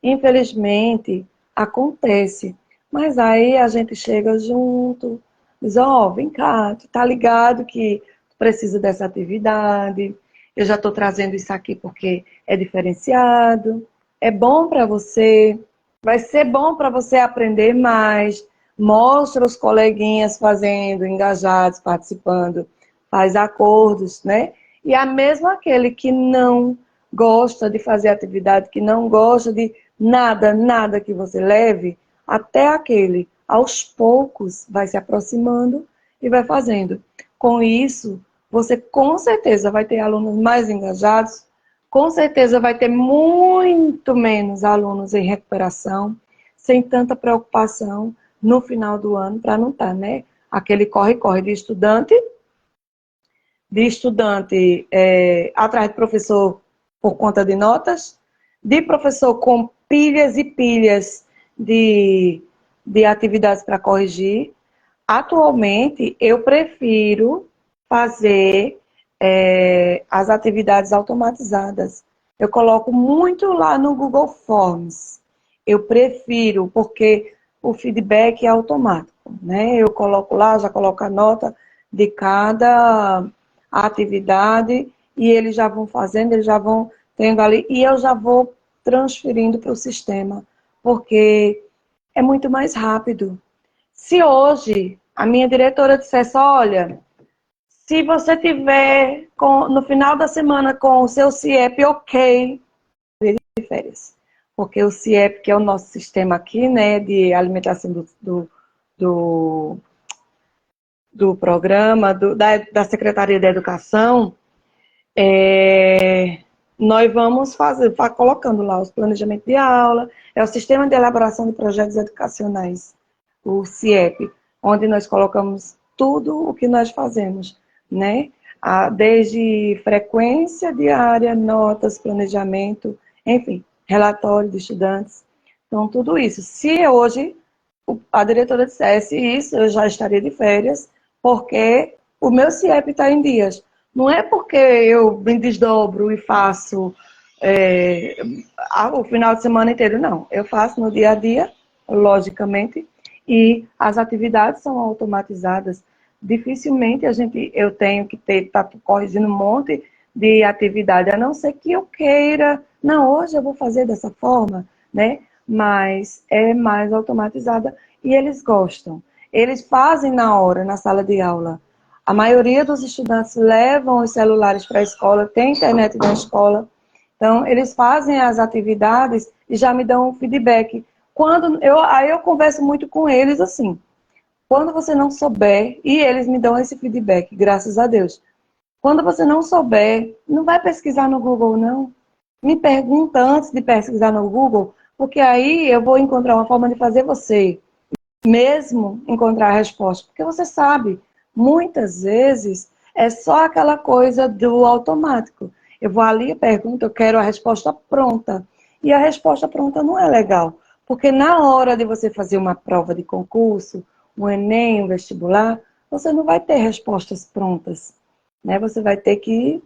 Infelizmente, acontece. Mas aí a gente chega junto, diz, ó, vem cá, tu tá ligado que tu precisa dessa atividade, eu já estou trazendo isso aqui porque é diferenciado, é bom para você, vai ser bom para você aprender mais, mostra os coleguinhas fazendo, engajados, participando, faz acordos, né? E a mesmo aquele que não gosta de fazer atividade, que não gosta de nada que você leve, até aquele, aos poucos, vai se aproximando e vai fazendo. Com isso, você com certeza vai ter alunos mais engajados, com certeza vai ter muito menos alunos em recuperação, sem tanta preocupação no final do ano, para não estar, né? Aquele corre-corre de estudante atrás de professor por conta de notas, de professor com pilhas e pilhas de atividades para corrigir. Atualmente, eu prefiro fazer as atividades automatizadas. Eu coloco muito lá no Google Forms. Eu prefiro, porque o feedback é automático, né? Eu coloco lá, já coloco a nota de cada atividade e eles já vão fazendo, eles já vão tendo ali, e eu já vou transferindo para o sistema, porque é muito mais rápido. Se hoje a minha diretora dissesse, olha, se você tiver no final da semana com o seu CIEP ok, de férias. Porque o CIEP, que é o nosso sistema aqui, né, de alimentação do, do programa, da Secretaria da Educação, nós vamos colocando lá os planejamentos de aula, é o Sistema de Elaboração de Projetos Educacionais, o CIEP, onde nós colocamos tudo o que nós fazemos, né? Desde frequência diária, notas, planejamento, enfim, relatório de estudantes. Então, tudo isso. Se hoje a diretora dissesse isso, eu já estaria de férias, porque o meu CIEP está em dias. Não é porque eu me desdobro e faço o final de semana inteiro, não. Eu faço no dia a dia, logicamente, e as atividades são automatizadas. Dificilmente eu tenho que estar corrigindo um monte de atividade, a não ser que eu queira, não, hoje eu vou fazer dessa forma, né? Mas é mais automatizada e eles gostam. Eles fazem na hora, na sala de aula. A maioria dos estudantes levam os celulares para a escola, tem internet na escola. Então, eles fazem as atividades e já me dão um feedback. Aí eu converso muito com eles assim. Quando você não souber, e eles me dão esse feedback, graças a Deus. Quando você não souber, não vai pesquisar no Google, não. Me pergunta antes de pesquisar no Google, porque aí eu vou encontrar uma forma de fazer você mesmo encontrar a resposta. Porque você sabe, muitas vezes é só aquela coisa do automático. Eu vou ali e pergunto, eu quero a resposta pronta. E a resposta pronta não é legal. Porque na hora de você fazer uma prova de concurso, um Enem, um vestibular, você não vai ter respostas prontas, né? Você vai ter que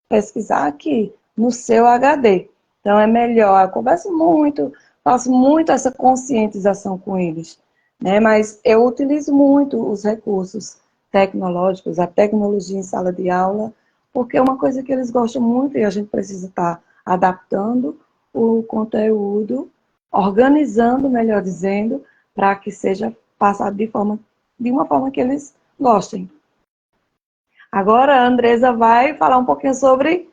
pesquisar aqui, no seu HD. Então é melhor, eu converso muito, faço muito essa conscientização com eles, né? Mas eu utilizo muito os recursos tecnológicos, a tecnologia em sala de aula, porque é uma coisa que eles gostam muito e a gente precisa estar adaptando o conteúdo, organizando, melhor dizendo, para que seja passado de uma forma que eles gostem. Agora a Andresa vai falar um pouquinho sobre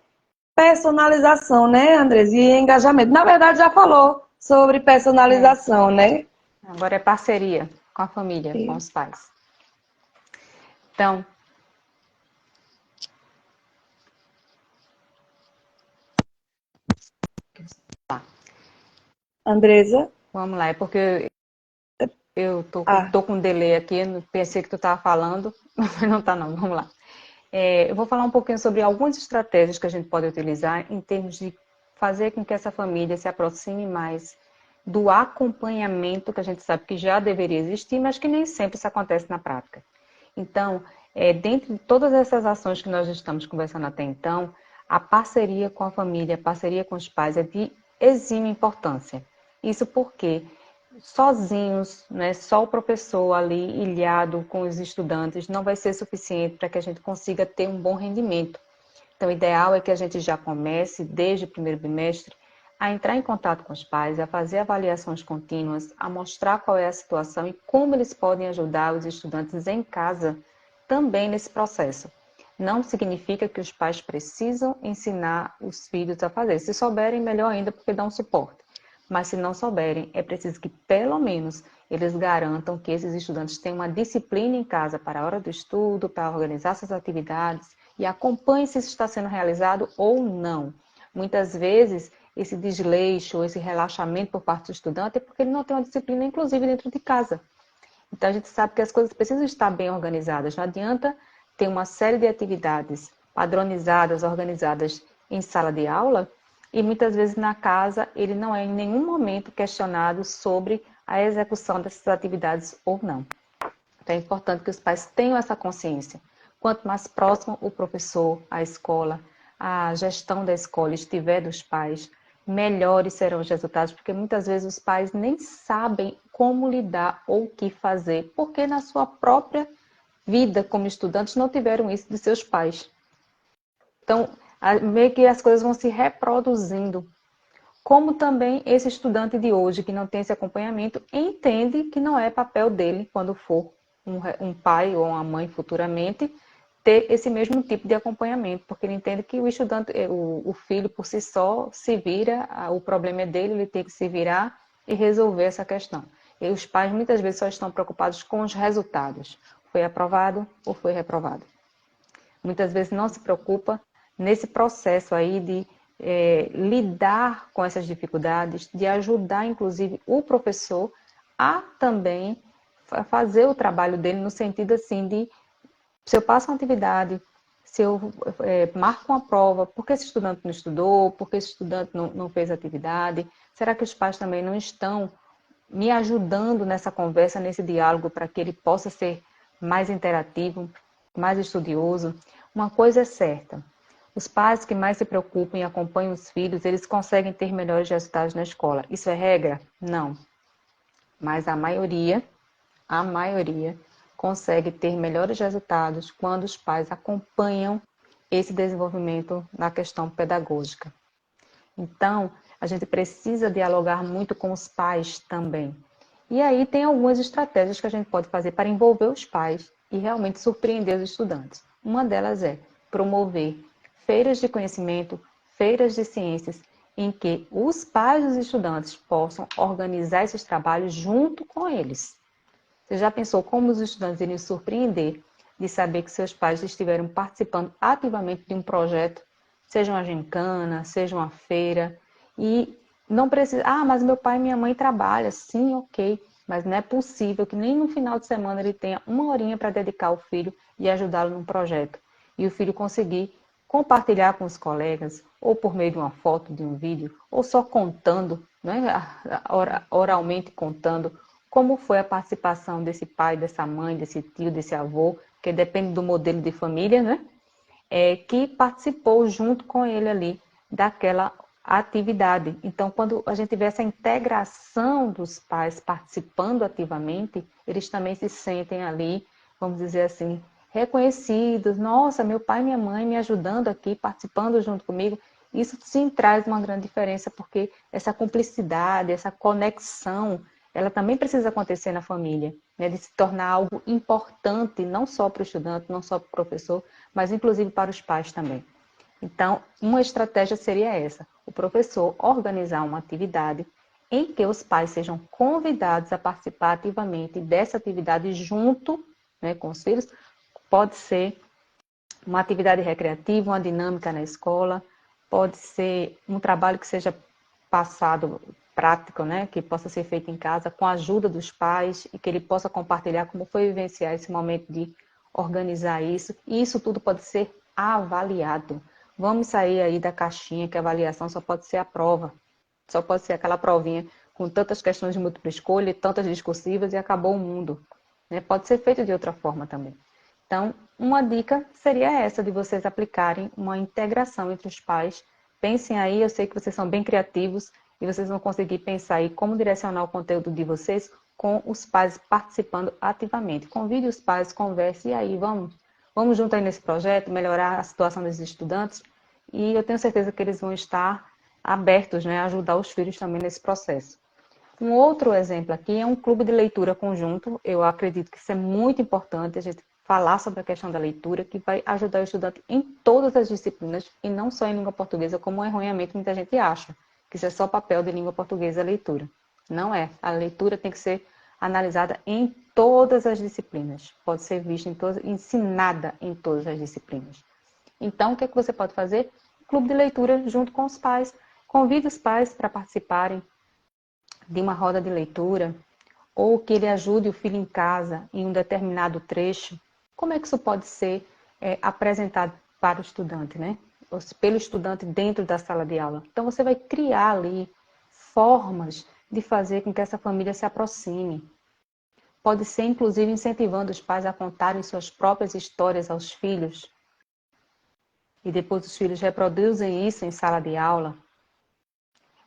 personalização, né, Andresa? E engajamento. Na verdade, já falou sobre personalização, né? Agora é parceria com a família, com os pais. Então, tá. Andresa? Vamos lá, é porque eu tô com um delay aqui, pensei que tu estava falando, mas não tá não, vamos lá. Eu vou falar um pouquinho sobre algumas estratégias que a gente pode utilizar em termos de fazer com que essa família se aproxime mais do acompanhamento que a gente sabe que já deveria existir, mas que nem sempre isso acontece na prática. Então, dentre todas essas ações que nós estamos conversando até então, a parceria com a família, a parceria com os pais é de exímia importância. Isso porque sozinhos, né, só o professor ali ilhado com os estudantes não vai ser suficiente para que a gente consiga ter um bom rendimento. Então, o ideal é que a gente já comece, desde o primeiro bimestre, a entrar em contato com os pais, a fazer avaliações contínuas, a mostrar qual é a situação e como eles podem ajudar os estudantes em casa também nesse processo. Não significa que os pais precisam ensinar os filhos a fazer. Se souberem, melhor ainda, porque dá um suporte. Mas se não souberem, é preciso que, pelo menos, eles garantam que esses estudantes tenham uma disciplina em casa para a hora do estudo, para organizar suas atividades e acompanhem se isso está sendo realizado ou não. Muitas vezes, esse desleixo, esse relaxamento por parte do estudante é porque ele não tem uma disciplina, inclusive, dentro de casa. Então, a gente sabe que as coisas precisam estar bem organizadas. Não adianta ter uma série de atividades padronizadas, organizadas em sala de aula, e muitas vezes na casa ele não é em nenhum momento questionado sobre a execução dessas atividades ou não. Então, é importante que os pais tenham essa consciência. Quanto mais próximo o professor, a escola, a gestão da escola estiver dos pais, melhores serão os resultados, porque muitas vezes os pais nem sabem como lidar ou o que fazer, porque na sua própria vida como estudantes não tiveram isso de seus pais. Então, meio que as coisas vão se reproduzindo. Como também esse estudante de hoje, que não tem esse acompanhamento, entende que não é papel dele, quando for um pai ou uma mãe futuramente, ter esse mesmo tipo de acompanhamento, porque ele entende que o estudante, o filho por si só se vira, o problema é dele, ele tem que se virar e resolver essa questão. E os pais muitas vezes só estão preocupados com os resultados. Foi aprovado ou foi reprovado? Muitas vezes não se preocupa nesse processo aí de lidar com essas dificuldades, de ajudar, inclusive, o professor a também fazer o trabalho dele no sentido assim de, se eu passo uma atividade, se eu marco uma prova, por que esse estudante não estudou, por que esse estudante não fez atividade, será que os pais também não estão me ajudando nessa conversa, nesse diálogo, para que ele possa ser mais interativo, mais estudioso? Uma coisa é certa, os pais que mais se preocupam e acompanham os filhos, eles conseguem ter melhores resultados na escola. Isso é regra? Não. Mas a maioria, consegue ter melhores resultados quando os pais acompanham esse desenvolvimento na questão pedagógica. Então, a gente precisa dialogar muito com os pais também. E aí tem algumas estratégias que a gente pode fazer para envolver os pais e realmente surpreender os estudantes. Uma delas é promover feiras de conhecimento, feiras de ciências, em que os pais dos estudantes possam organizar esses trabalhos junto com eles. Você já pensou como os estudantes iriam se surpreender de saber que seus pais estiveram participando ativamente de um projeto, seja uma gincana, seja uma feira, e não precisa, mas meu pai e minha mãe trabalham, sim, ok, mas não é possível que nem no final de semana ele tenha uma horinha para dedicar ao filho e ajudá-lo num projeto, e o filho conseguir compartilhar com os colegas, ou por meio de uma foto, de um vídeo, ou só contando, né, oralmente contando, como foi a participação desse pai, dessa mãe, desse tio, desse avô, que depende do modelo de família, né? Que participou junto com ele ali daquela atividade. Então, quando a gente vê essa integração dos pais participando ativamente, eles também se sentem ali, vamos dizer assim, reconhecidos. Nossa, meu pai e minha mãe me ajudando aqui, participando junto comigo. Isso sim traz uma grande diferença, porque essa cumplicidade, essa conexão, ela também precisa acontecer na família, né? De se tornar algo importante, não só para o estudante, não só para o professor, mas inclusive para os pais também. Então, uma estratégia seria essa: o professor organizar uma atividade em que os pais sejam convidados a participar ativamente dessa atividade junto, né, com os filhos. Pode ser uma atividade recreativa, uma dinâmica na escola, pode ser um trabalho que seja passado prático, né, que possa ser feito em casa com a ajuda dos pais e que ele possa compartilhar como foi vivenciar esse momento de organizar isso. E isso tudo pode ser avaliado. Vamos sair aí da caixinha que a avaliação só pode ser a prova. Só pode ser aquela provinha com tantas questões de múltipla escolha, tantas discursivas e acabou o mundo. Né? Pode ser feito de outra forma também. Então, uma dica seria essa, de vocês aplicarem uma integração entre os pais. Pensem aí, eu sei que vocês são bem criativos e vocês vão conseguir pensar aí como direcionar o conteúdo de vocês com os pais participando ativamente. Convide os pais, converse, e aí vamos junto aí nesse projeto, melhorar a situação dos estudantes, e eu tenho certeza que eles vão estar abertos, né, a ajudar os filhos também nesse processo. Um outro exemplo aqui é um clube de leitura conjunto. Eu acredito que isso é muito importante, a gente falar sobre a questão da leitura, que vai ajudar o estudante em todas as disciplinas, e não só em língua portuguesa, como erroneamente muita gente acha, que isso é só papel de língua portuguesa a leitura. Não é. A leitura tem que ser analisada em todas as disciplinas. Pode ser vista em todas, ensinada em todas as disciplinas. Então, o que é que você pode fazer? Clube de leitura junto com os pais. Convide os pais para participarem de uma roda de leitura, ou que ele ajude o filho em casa em um determinado trecho. Como é que isso pode ser apresentado para o estudante, né? Ou pelo estudante dentro da sala de aula? Então, você vai criar ali formas de fazer com que essa família se aproxime. Pode ser, inclusive, incentivando os pais a contarem suas próprias histórias aos filhos, e depois os filhos reproduzem isso em sala de aula.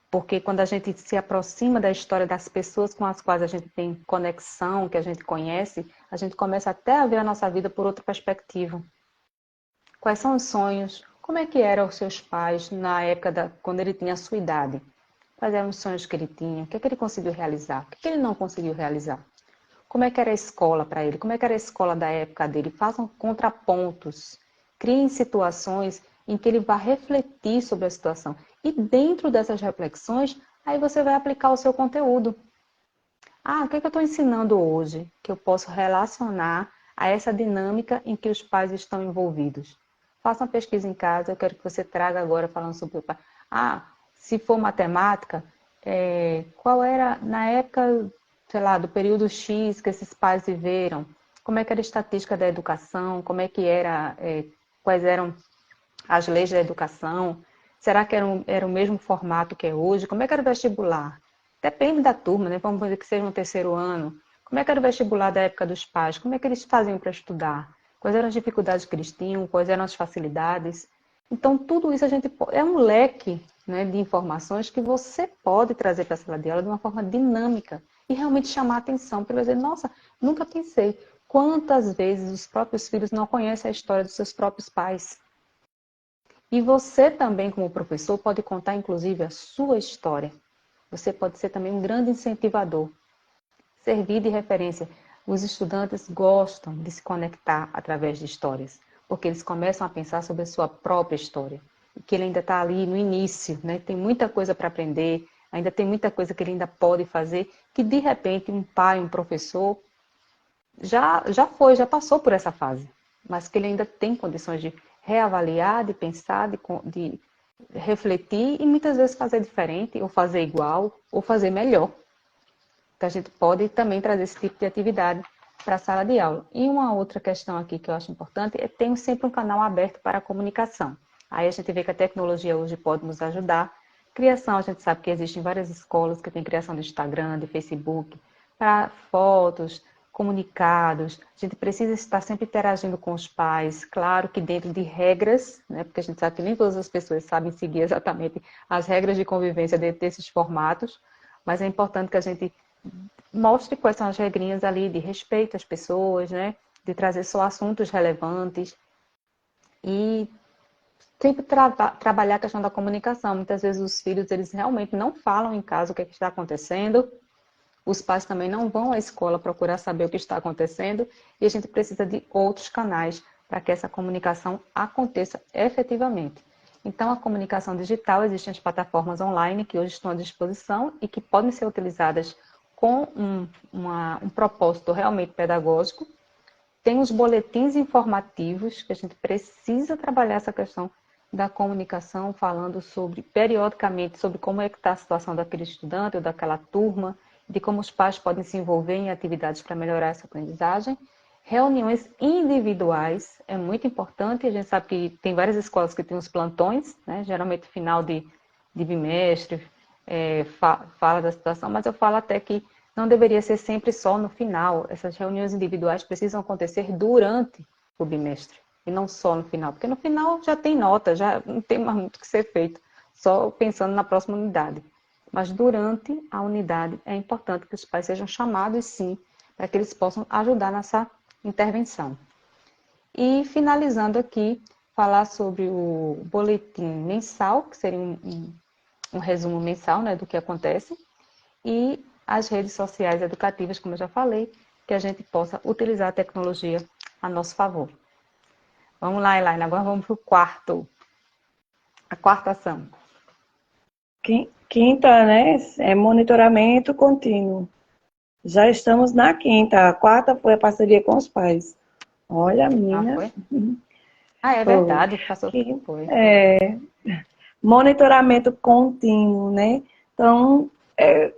Porque quando a gente se aproxima da história das pessoas com as quais a gente tem conexão, que a gente conhece, a gente começa até a ver a nossa vida por outra perspectiva. Quais são os sonhos? Como é que eram os seus pais na época quando ele tinha a sua idade? Quais eram os sonhos que ele tinha? O que é que ele conseguiu realizar? O que é que ele não conseguiu realizar? Como é que era a escola para ele? Como é que era a escola da época dele? Façam contrapontos. Criem situações em que ele vá refletir sobre a situação. E dentro dessas reflexões, aí você vai aplicar o seu conteúdo. Ah, o que é que eu estou ensinando hoje que eu posso relacionar a essa dinâmica em que os pais estão envolvidos? Faça uma pesquisa em casa, eu quero que você traga agora falando sobre o pai. Ah, se for matemática, qual era, na época, sei lá, do período X que esses pais viveram, como é que era a estatística da educação, como é que era, quais eram as leis da educação, será que era o mesmo formato que é hoje, como é que era o vestibular? Depende da turma, né? Vamos dizer que seja um terceiro ano. Como é que era o vestibular da época dos pais? Como é que eles faziam para estudar? Quais eram as dificuldades que eles tinham? Quais eram as facilidades? Então, tudo isso é um leque, né, de informações que você pode trazer para a sala de aula de uma forma dinâmica e realmente chamar a atenção, para dizer, nossa, nunca pensei quantas vezes os próprios filhos não conhecem a história dos seus próprios pais. E você também, como professor, pode contar, inclusive, a sua história. Você pode ser também um grande incentivador, servir de referência. Os estudantes gostam de se conectar através de histórias, porque eles começam a pensar sobre a sua própria história, que ele ainda está ali no início, né? Tem muita coisa para aprender, ainda tem muita coisa que ele ainda pode fazer, que de repente um pai, um professor, já passou por essa fase, mas que ele ainda tem condições de reavaliar, de pensar, de refletir e muitas vezes fazer diferente, ou fazer igual, ou fazer melhor. Então, a gente pode também trazer esse tipo de atividade para a sala de aula. E uma outra questão aqui que eu acho importante é ter sempre um canal aberto para a comunicação. Aí a gente vê que a tecnologia hoje pode nos ajudar. Criação, a gente sabe que existem várias escolas que têm criação de Instagram, de Facebook, para fotos, comunicados. A gente precisa estar sempre interagindo com os pais, claro que dentro de regras, né? Porque a gente sabe que nem todas as pessoas sabem seguir exatamente as regras de convivência dentro desses formatos, mas é importante que a gente mostre quais são as regrinhas ali de respeito às pessoas, né? De trazer só assuntos relevantes e sempre trabalhar a questão da comunicação. Muitas vezes os filhos, eles realmente não falam em casa o que está acontecendo, os pais também não vão à escola procurar saber o que está acontecendo, e a gente precisa de outros canais para que essa comunicação aconteça efetivamente. Então, a comunicação digital, existem as plataformas online que hoje estão à disposição e que podem ser utilizadas com um propósito realmente pedagógico. Tem os boletins informativos, que a gente precisa trabalhar essa questão da comunicação, falando periodicamente, sobre como é que está a situação daquele estudante ou daquela turma, de como os pais podem se envolver em atividades para melhorar essa aprendizagem. Reuniões individuais é muito importante, a gente sabe que tem várias escolas que têm os plantões, né? Geralmente final de bimestre, fala da situação, mas eu falo até que não deveria ser sempre só no final. Essas reuniões individuais precisam acontecer durante o bimestre, e não só no final, porque no final já tem nota, já não tem mais muito o que ser feito, só pensando na próxima unidade. Mas durante a unidade é importante que os pais sejam chamados, sim, para que eles possam ajudar nessa intervenção. E finalizando aqui, falar sobre o boletim mensal, que seria um resumo mensal, né, do que acontece, e as redes sociais educativas, como eu já falei, que a gente possa utilizar a tecnologia a nosso favor. Vamos lá, Elaine, agora vamos para a quarta ação. Quinta, né? É monitoramento contínuo. Já estamos na quinta. A quarta foi a parceria com os pais. Olha, Ah, menina. foi? Ah, é Foi. verdade, passou. Foi. Monitoramento contínuo, né? Então,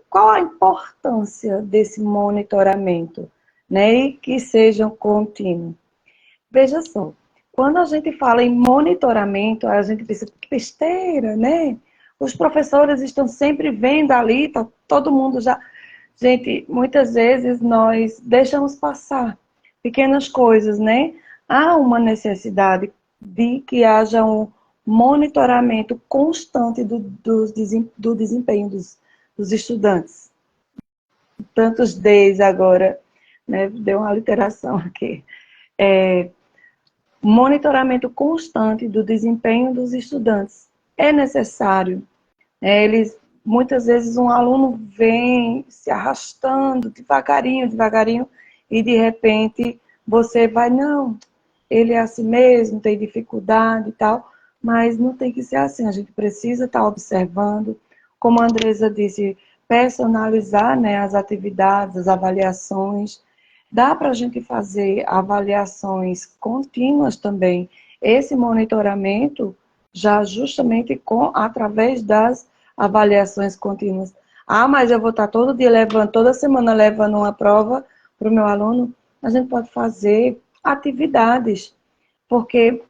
qual a importância desse monitoramento, né? E que seja contínuo. Veja só, quando a gente fala em monitoramento, a gente pensa que besteira, né? Os professores estão sempre vendo ali, tá todo mundo já. Gente, muitas vezes nós deixamos passar pequenas coisas, né? Há uma necessidade de que haja um monitoramento constante do desempenho dos estudantes. Tantos Ds agora, né? Deu uma alteração aqui. Monitoramento constante do desempenho dos estudantes é necessário. Muitas vezes um aluno vem se arrastando devagarinho, e de repente você vai, não, ele é assim mesmo, tem dificuldade e tal, mas não tem que ser assim, a gente precisa estar observando, como a Andresa disse, personalizar, né, as atividades, as avaliações. Dá para a gente fazer avaliações contínuas também. Esse monitoramento já justamente através das avaliações contínuas. Ah, mas eu vou estar todo dia levando, toda semana levando uma prova para o meu aluno. A gente pode fazer atividades, porque,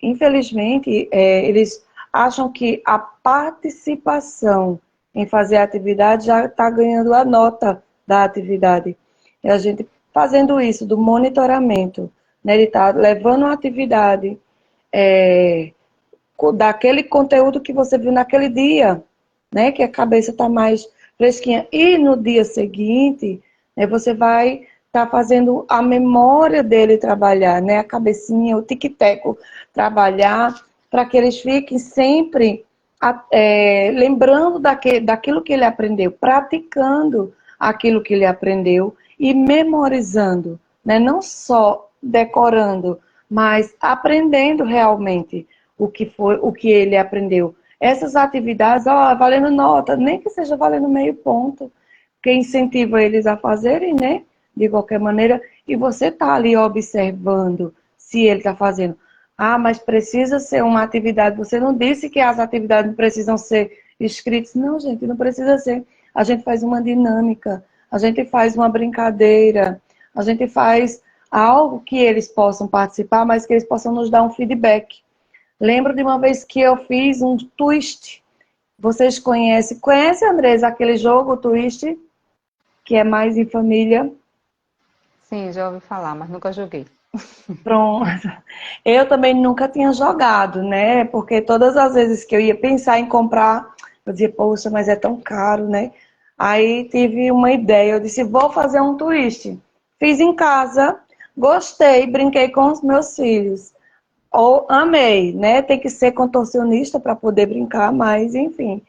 infelizmente, eles acham que a participação em fazer a atividade já está ganhando a nota da atividade. E a gente fazendo isso, do monitoramento, né, ele está levando a atividade daquele conteúdo que você viu naquele dia, né, que a cabeça está mais fresquinha. E no dia seguinte, né, você vai estar fazendo a memória dele trabalhar, né, a cabecinha, o tic-teco trabalhar, para que eles fiquem sempre lembrando daquilo que ele aprendeu, praticando aquilo que ele aprendeu e memorizando, né, não só decorando, mas aprendendo realmente o que ele aprendeu. Essas atividades, valendo nota, nem que seja valendo meio ponto, que incentiva eles a fazerem, né? De qualquer maneira, e você está ali observando se ele está fazendo. Ah, mas precisa ser uma atividade. Você não disse que as atividades precisam ser escritas. Não, gente, não precisa ser. A gente faz uma dinâmica, a gente faz uma brincadeira, a gente faz algo que eles possam participar, mas que eles possam nos dar um feedback. Lembro de uma vez que eu fiz um twist. Vocês conhecem? Conhece, Andresa, aquele jogo, twist? Que é mais em família? Sim, já ouvi falar, mas nunca joguei. Pronto. Eu também nunca tinha jogado, né? Porque todas as vezes que eu ia pensar em comprar, eu dizia, poxa, mas é tão caro, né? Aí tive uma ideia, eu disse, vou fazer um twist. Fiz em casa, gostei, brinquei com os meus filhos. Ou amei, né? Tem que ser contorcionista para poder brincar, mas enfim.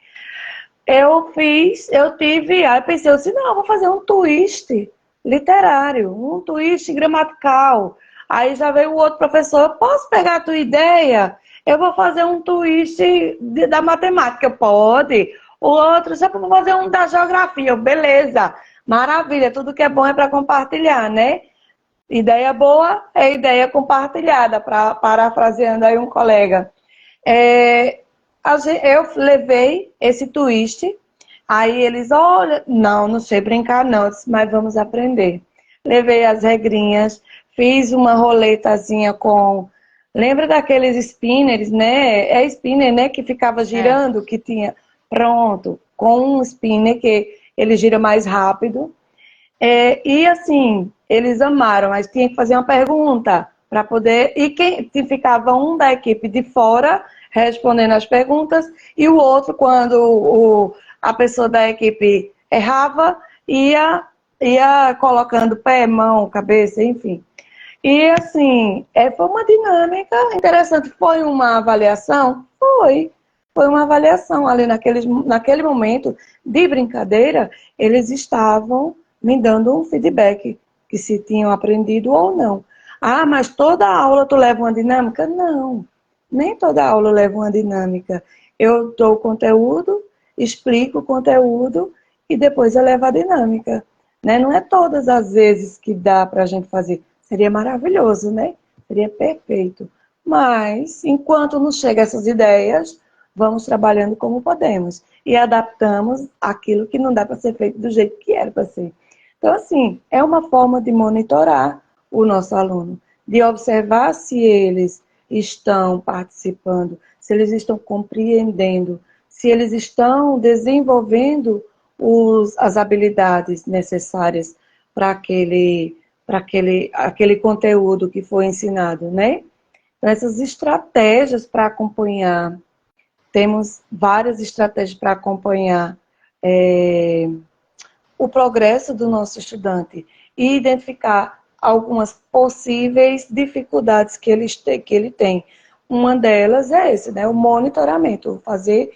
Aí pensei assim, não, eu vou fazer um twist literário, um twist gramatical. Aí já veio o outro professor, eu posso pegar a tua ideia? Eu vou fazer um twist da matemática, pode. O outro, já vou fazer um da geografia, beleza. Maravilha, tudo que é bom é para compartilhar, né? Ideia boa é ideia compartilhada, parafraseando aí um colega. Eu levei esse twist, aí eles, olha, não sei brincar não, mas vamos aprender. Levei as regrinhas, fiz uma roletazinha com... Lembra daqueles spinners, né? É spinner, né? Que ficava girando, que tinha... Pronto, com um spinner que ele gira mais rápido. E assim, eles amaram, mas tinha que fazer uma pergunta. para poder... E quem ficava um da equipe de fora, respondendo as perguntas, e o outro, quando a pessoa da equipe errava, ia colocando pé, mão, cabeça, enfim. E assim, foi uma dinâmica interessante. Foi uma avaliação? Foi. Foi uma avaliação ali naquele momento de brincadeira, eles estavam me dando um feedback, que se tinham aprendido ou não. Ah, mas toda aula tu leva uma dinâmica? Não, nem toda aula leva uma dinâmica. Eu dou o conteúdo, explico o conteúdo e depois eu levo a dinâmica. Né? Não é todas as vezes que dá para a gente fazer. Seria maravilhoso, né? Seria perfeito. Mas, enquanto não chegam essas ideias, vamos trabalhando como podemos. E adaptamos aquilo que não dá para ser feito do jeito que era para ser. Então, assim, é uma forma de monitorar o nosso aluno, de observar se eles estão participando, se eles estão compreendendo, se eles estão desenvolvendo as habilidades necessárias para aquele conteúdo que foi ensinado, né? Então, essas estratégias para acompanhar, temos várias estratégias para acompanhar o progresso do nosso estudante e identificar algumas possíveis dificuldades que ele tem. Uma delas é esse, né? O monitoramento, fazer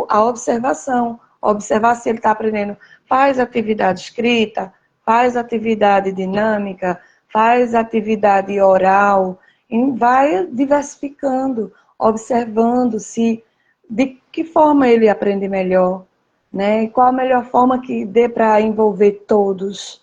a observação, observar se ele está aprendendo, faz atividade escrita, faz atividade dinâmica, faz atividade oral, e vai diversificando, observando se de que forma ele aprende melhor, né? E qual a melhor forma que dê para envolver todos,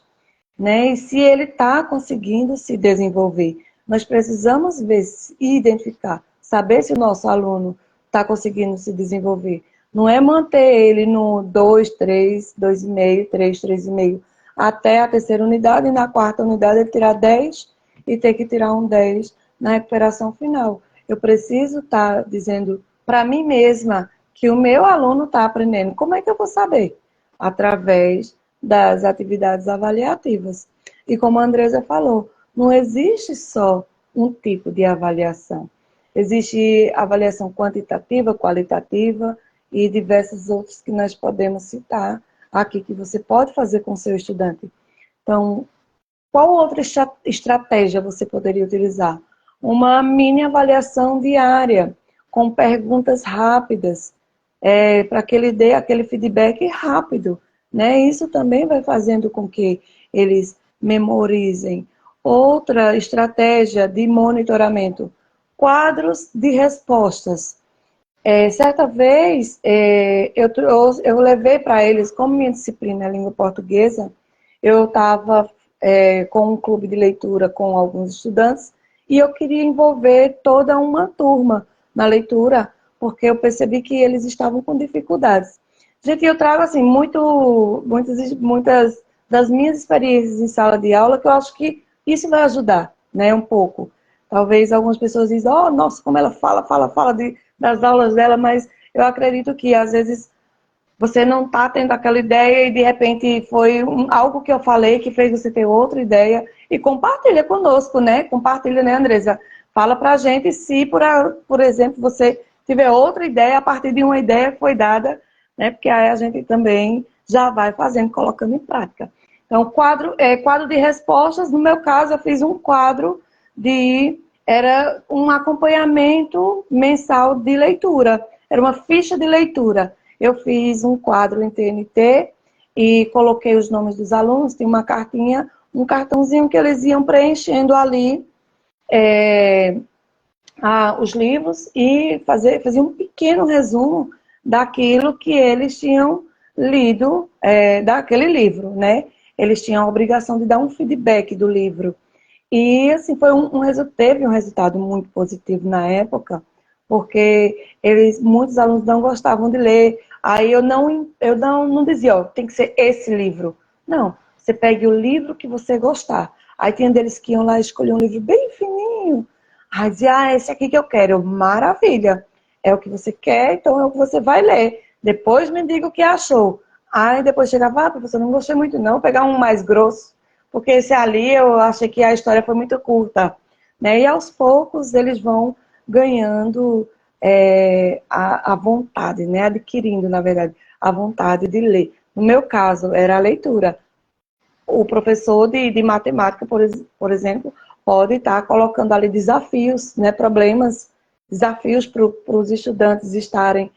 né? E se ele está conseguindo se desenvolver. Nós precisamos ver e identificar, saber se o nosso aluno está conseguindo se desenvolver. Não é manter ele no 2, 3, 2,5, 3, 3,5, até a terceira unidade, e na quarta unidade ele tirar 10 e ter que tirar um 10 na recuperação final. Eu preciso estar dizendo para mim mesma que o meu aluno está aprendendo. Como é que eu vou saber? Através das atividades avaliativas. E como a Andresa falou, não existe só um tipo de avaliação. Existe avaliação quantitativa, qualitativa e diversos outros que nós podemos citar aqui, que você pode fazer com o seu estudante. Então, qual outra estratégia você poderia utilizar? Uma mini avaliação diária, com perguntas rápidas, para que ele dê aquele feedback rápido, né? Isso também vai fazendo com que eles memorizem. Outra estratégia de monitoramento, quadros de respostas. Certa vez, eu levei para eles, como minha disciplina é língua portuguesa, eu estava com um clube de leitura com alguns estudantes e eu queria envolver toda uma turma na leitura, porque eu percebi que eles estavam com dificuldades. Gente, eu trago assim, muitas das minhas experiências em sala de aula, que eu acho que isso vai ajudar, né, um pouco. Talvez algumas pessoas dizem, oh, nossa, como ela fala das aulas dela, mas eu acredito que às vezes você não está tendo aquela ideia e de repente foi algo que eu falei que fez você ter outra ideia e compartilha conosco, né? Compartilha, né, Andresa? Fala pra gente se, por exemplo, você tiver outra ideia a partir de uma ideia que foi dada, né? Porque aí a gente também já vai fazendo, colocando em prática. Então, quadro de respostas, no meu caso, eu fiz um quadro era um acompanhamento mensal de leitura, era uma ficha de leitura. Eu fiz um quadro em TNT e coloquei os nomes dos alunos, tinha uma cartinha, um cartãozinho que eles iam preenchendo ali os livros e fazia um pequeno resumo daquilo que eles tinham lido daquele livro, né? Eles tinham a obrigação de dar um feedback do livro. E, assim, teve um resultado muito positivo na época, porque muitos alunos não gostavam de ler. Aí eu não dizia, ó, tem que ser esse livro. Não, você pegue o livro que você gostar. Aí tinha deles que iam lá escolher um livro bem fininho. Aí dizia, esse aqui que eu quero. Maravilha, é o que você quer, então é o que você vai ler. Depois me diga o que achou. Aí depois chegava, professor, não gostei muito não, vou pegar um mais grosso. Porque esse ali eu achei que a história foi muito curta. né? E aos poucos eles vão ganhando a vontade, né? Adquirindo, na verdade, a vontade de ler. No meu caso, era a leitura. O professor de matemática, por exemplo, pode estar colocando ali desafios, né? Problemas, desafios para os estudantes estarem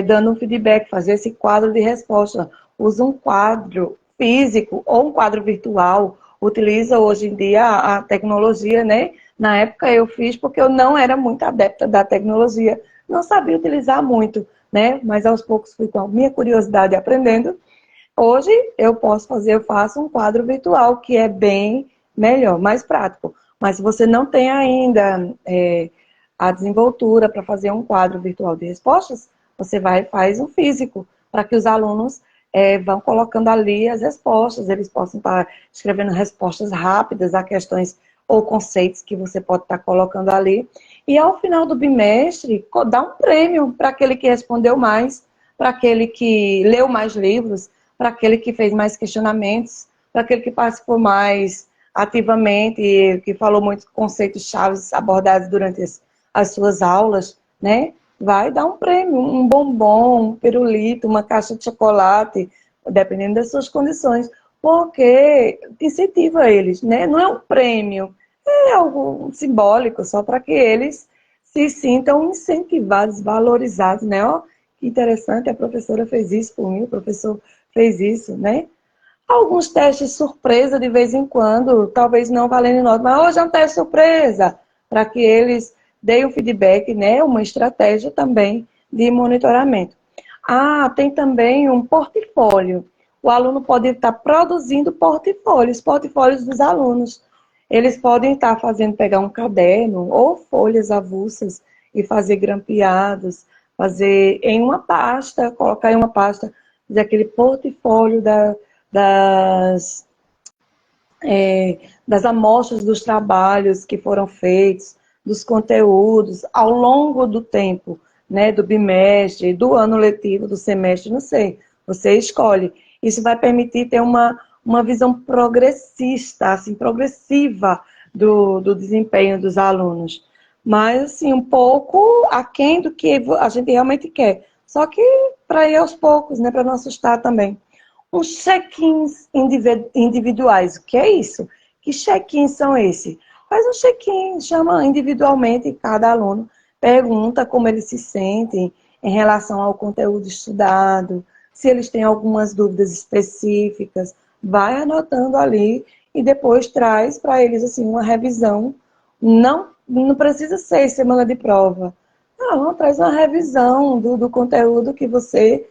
dando um feedback, fazer esse quadro de resposta. Usa um quadro físico ou um quadro virtual, utiliza hoje em dia a tecnologia, né? Na época eu fiz porque eu não era muito adepta da tecnologia, não sabia utilizar muito, né? Mas aos poucos fui com a minha curiosidade aprendendo. Hoje eu faço um quadro virtual que é bem melhor, mais prático. Mas se você não tem ainda a desenvoltura para fazer um quadro virtual de respostas, você vai e faz um físico, para que os alunos vão colocando ali as respostas, eles possam estar escrevendo respostas rápidas a questões ou conceitos que você pode estar colocando ali. E ao final do bimestre, dá um prêmio para aquele que respondeu mais, para aquele que leu mais livros, para aquele que fez mais questionamentos, para aquele que participou mais ativamente e que falou muitos conceitos chaves abordados durante as suas aulas, né? Vai dar um prêmio, um bombom, um pirulito, uma caixa de chocolate, dependendo das suas condições, porque incentiva eles, né? Não é um prêmio, é algo simbólico, só para que eles se sintam incentivados, valorizados, né? Ó, que interessante, a professora fez isso por mim, o professor fez isso, né? Alguns testes surpresa de vez em quando, talvez não valendo nota, mas hoje é um teste surpresa, para que eles deem um feedback, né? Uma estratégia também de monitoramento. Ah, tem também um portfólio. O aluno pode estar produzindo portfólios dos alunos. Eles podem estar pegar um caderno ou folhas avulsas e fazer grampeados, fazer em uma pasta, colocar em uma pasta, fazer aquele portfólio das amostras dos trabalhos que foram feitos, dos conteúdos ao longo do tempo, né, do bimestre, do ano letivo, do semestre, não sei, você escolhe. Isso vai permitir ter uma visão progressista, assim, progressiva do desempenho dos alunos. Mas, assim, um pouco aquém do que a gente realmente quer. Só que para ir aos poucos, né, para não assustar também. Os check-ins individuais, o que é isso? Que check-ins são esses? Faz um check-in, chama individualmente cada aluno, pergunta como eles se sentem em relação ao conteúdo estudado, se eles têm algumas dúvidas específicas, vai anotando ali e depois traz para eles assim uma revisão. Não precisa ser semana de prova. Não, traz uma revisão do conteúdo que você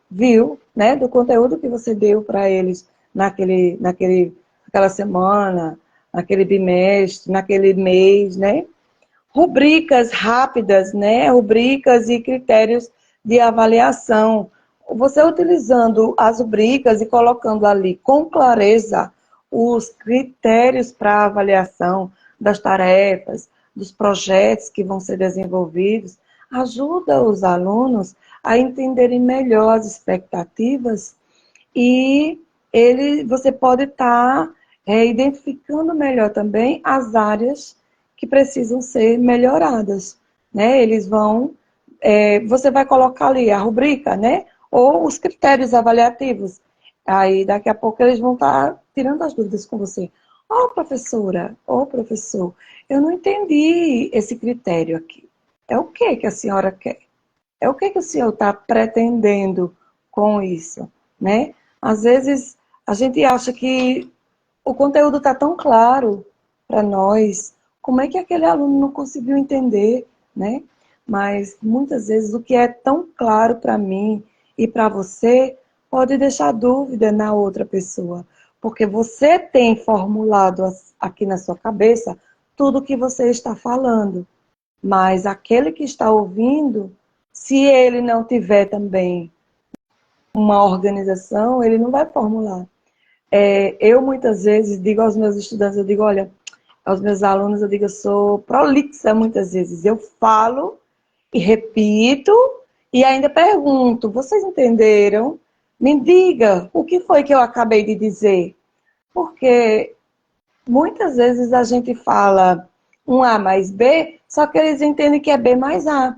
viu, né? Do conteúdo que você deu para eles naquela semana, naquele bimestre, naquele mês, né? Rubricas rápidas, né? Rubricas e critérios de avaliação. Você utilizando as rubricas e colocando ali com clareza os critérios para avaliação das tarefas, dos projetos que vão ser desenvolvidos, ajuda os alunos a entenderem melhor as expectativas e você pode estar identificando melhor também as áreas que precisam ser melhoradas, né? Você vai colocar ali a rubrica, né? Ou os critérios avaliativos. Aí daqui a pouco eles vão estar tirando as dúvidas com você. Professora, professor, eu não entendi esse critério aqui. É o que a senhora quer? É o que o senhor está pretendendo com isso, né? Às vezes a gente acha que o conteúdo está tão claro para nós, como é que aquele aluno não conseguiu entender, né? Mas muitas vezes o que é tão claro para mim e para você pode deixar dúvida na outra pessoa, porque você tem formulado aqui na sua cabeça tudo o que você está falando, mas aquele que está ouvindo, se ele não tiver também uma organização, ele não vai formular. Eu muitas vezes digo aos meus estudantes, eu digo, olha, aos meus alunos, eu digo, eu sou prolixa muitas vezes. Eu falo e repito e ainda pergunto, vocês entenderam? Me diga, o que foi que eu acabei de dizer? Porque Muitas vezes a gente fala um A mais B, só que eles entendem que é B mais A,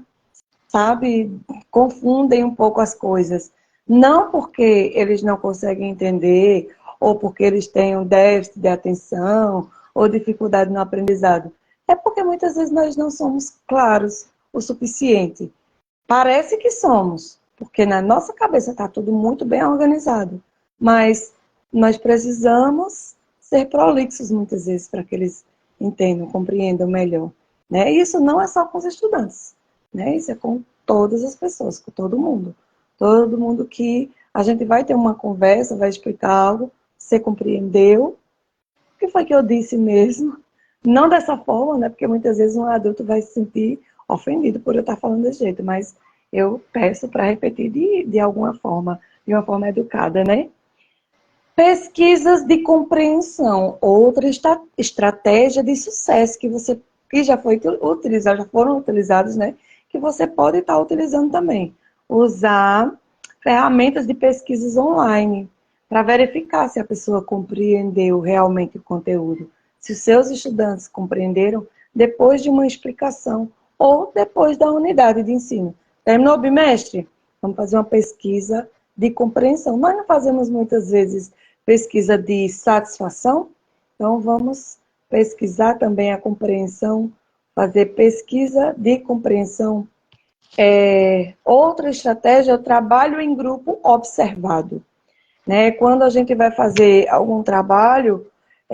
sabe? Confundem um pouco as coisas. Não porque eles não conseguem entender, ou porque eles têm um déficit de atenção, ou dificuldade no aprendizado. É porque muitas vezes nós não somos claros o suficiente. Parece que somos, porque na nossa cabeça está tudo muito bem organizado. Mas nós precisamos ser prolixos muitas vezes para que eles entendam, compreendam melhor. Né? E isso não é só com os estudantes, né? Isso é com todas as pessoas, com todo mundo. Todo mundo que a gente vai ter uma conversa, vai explicar algo, você compreendeu? O que foi que eu disse mesmo? Não dessa forma, né? Porque muitas vezes um adulto vai se sentir ofendido por eu estar falando desse jeito, mas eu peço para repetir de alguma forma, de uma forma educada, né? Pesquisas de compreensão, outra estratégia de sucesso que já foi utilizada, já foram utilizadas, né? Que você pode estar utilizando também. Usar ferramentas de pesquisas online para verificar se a pessoa compreendeu realmente o conteúdo. Se os seus estudantes compreenderam depois de uma explicação ou depois da unidade de ensino. Terminou o bimestre? Vamos fazer uma pesquisa de compreensão. Nós não fazemos muitas vezes pesquisa de satisfação, então vamos pesquisar também a compreensão, fazer pesquisa de compreensão. Outra estratégia é o trabalho em grupo observado. Né? Quando a gente vai fazer algum trabalho,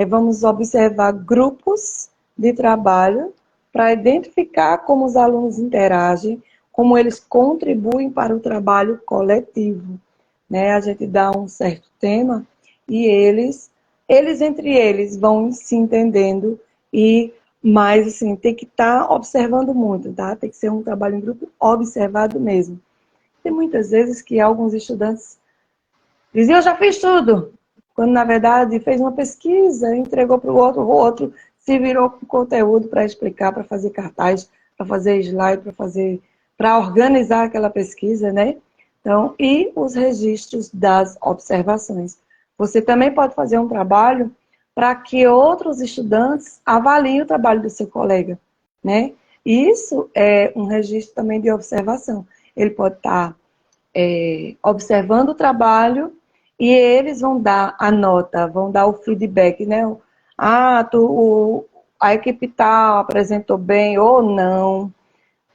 vamos observar grupos de trabalho para identificar como os alunos interagem, como eles contribuem para o trabalho coletivo. Né? A gente dá um certo tema e eles entre eles vão se entendendo e mais assim, tem que estar observando muito, tá? Tem que ser um trabalho em grupo observado mesmo. Tem muitas vezes que alguns estudantes dizem, eu já fiz tudo, quando na verdade fez uma pesquisa, entregou para o outro se virou com conteúdo para explicar, para fazer cartaz, para fazer slide, para organizar aquela pesquisa, né? Então, e os registros das observações. Você também pode fazer um trabalho para que outros estudantes avaliem o trabalho do seu colega, né? Isso é um registro também de observação. Ele pode estar observando o trabalho e eles vão dar a nota, vão dar o feedback, né? A equipe tal apresentou bem ou não,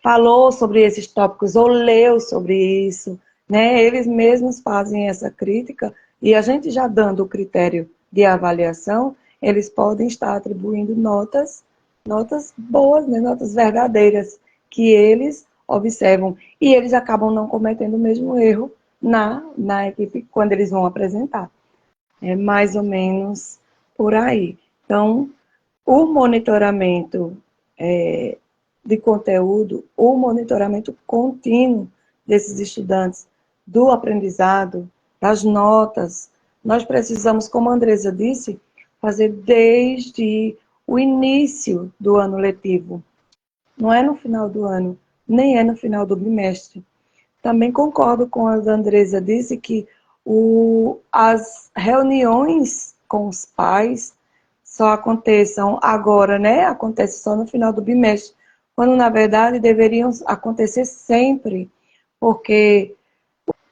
falou sobre esses tópicos ou leu sobre isso, né? Eles mesmos fazem essa crítica e a gente já dando o critério de avaliação, eles podem estar atribuindo notas boas, né? Notas verdadeiras que eles observam e eles acabam não cometendo o mesmo erro na equipe quando eles vão apresentar. É mais ou menos por aí. Então, o monitoramento de conteúdo, o monitoramento contínuo desses estudantes, do aprendizado, das notas, nós precisamos, como a Andresa disse, fazer desde o início do ano letivo. Não é no final do ano, nem é no final do bimestre. Também concordo com a Andresa disse que as reuniões com os pais só aconteçam agora, né? Acontece só no final do bimestre, quando na verdade deveriam acontecer sempre, porque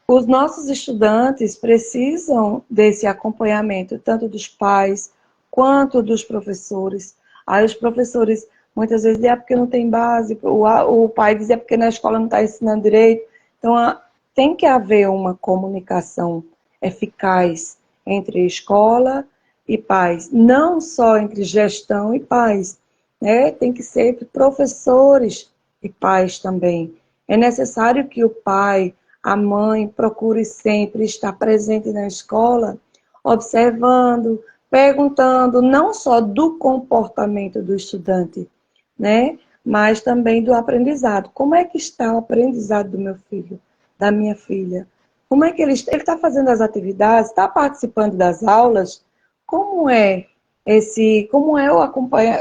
os nossos estudantes precisam desse acompanhamento, tanto dos pais quanto dos professores. Aí os professores muitas vezes dizem porque não tem base, o pai diz porque na escola não está ensinando direito. Então tem que haver uma comunicação eficaz entre escola e pais, não só entre gestão e pais, né? Tem que ser entre professores e pais também. É necessário que o pai, a mãe, procure sempre estar presente na escola, observando, perguntando, não só do comportamento do estudante, né? Mas também do aprendizado. Como é que está o aprendizado do meu filho, da minha filha? Como é que ele está fazendo as atividades, está participando das aulas? Como é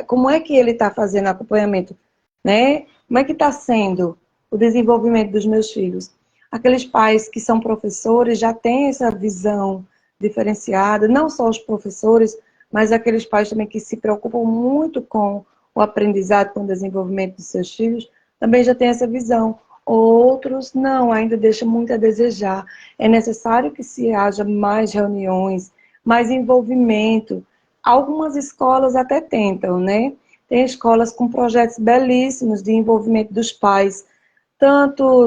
como é que ele está fazendo acompanhamento, né? Como é que está sendo o desenvolvimento dos meus filhos? Aqueles pais que são professores já têm essa visão diferenciada, não só os professores, mas aqueles pais também que se preocupam muito com o aprendizado, com o desenvolvimento dos seus filhos, também já têm essa visão. Outros não, ainda deixam muito a desejar. É necessário que se haja mais reuniões, mais envolvimento. Algumas escolas até tentam, né? Tem escolas com projetos belíssimos de envolvimento dos pais, tanto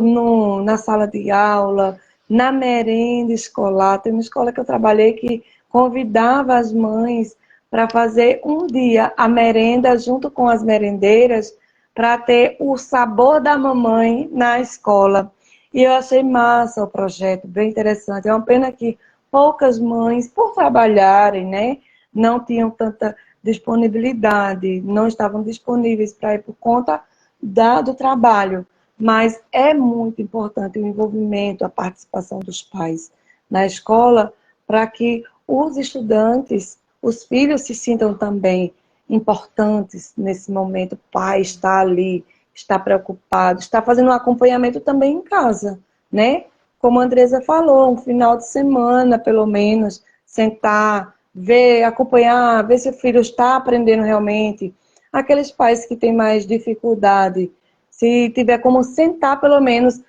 na sala de aula, na merenda escolar. Tem uma escola que eu trabalhei que convidava as mães para fazer um dia a merenda junto com as merendeiras, para ter o sabor da mamãe na escola. E eu achei massa o projeto, bem interessante. É uma pena que poucas mães, por trabalharem, né, não tinham tanta disponibilidade, não estavam disponíveis para ir por conta do trabalho. Mas é muito importante o envolvimento, a participação dos pais na escola, para que os estudantes, os filhos se sintam também importantes nesse momento. O pai está ali, está preocupado, está fazendo um acompanhamento também em casa, né? Como a Andresa falou, um final de semana, pelo menos, sentar, ver, acompanhar, ver se o filho está aprendendo realmente. Aqueles pais que têm mais dificuldade, se tiver como sentar, pelo menos.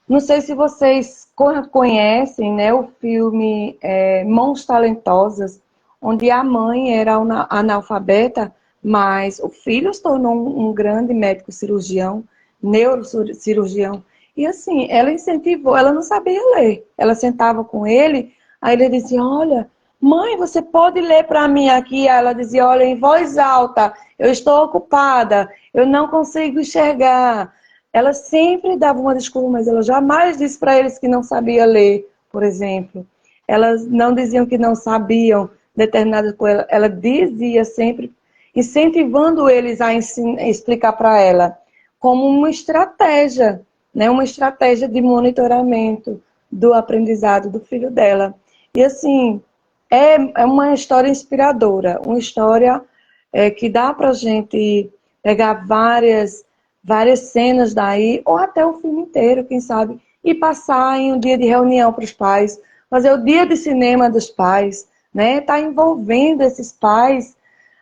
Não sei se vocês conhecem, né, o filme Mãos Talentosas, onde a mãe era analfabeta, mas o filho se tornou um grande médico cirurgião, neurocirurgião. E assim, ela incentivou, ela não sabia ler. Ela sentava com ele, aí ele dizia, olha, mãe, você pode ler para mim aqui? Aí ela dizia, olha, em voz alta, eu estou ocupada, eu não consigo enxergar. Ela sempre dava uma desculpa, mas ela jamais disse para eles que não sabia ler, por exemplo. Elas não diziam que não sabiam determinadas coisas. Ela dizia sempre, incentivando eles a explicar para ela, como uma estratégia, né? Uma estratégia de monitoramento do aprendizado do filho dela. E assim, é uma história inspiradora, uma história que dá para a gente pegar várias cenas daí, ou até o filme inteiro, quem sabe, e passar em um dia de reunião para os pais, fazer o dia de cinema dos pais, né? Tá envolvendo esses pais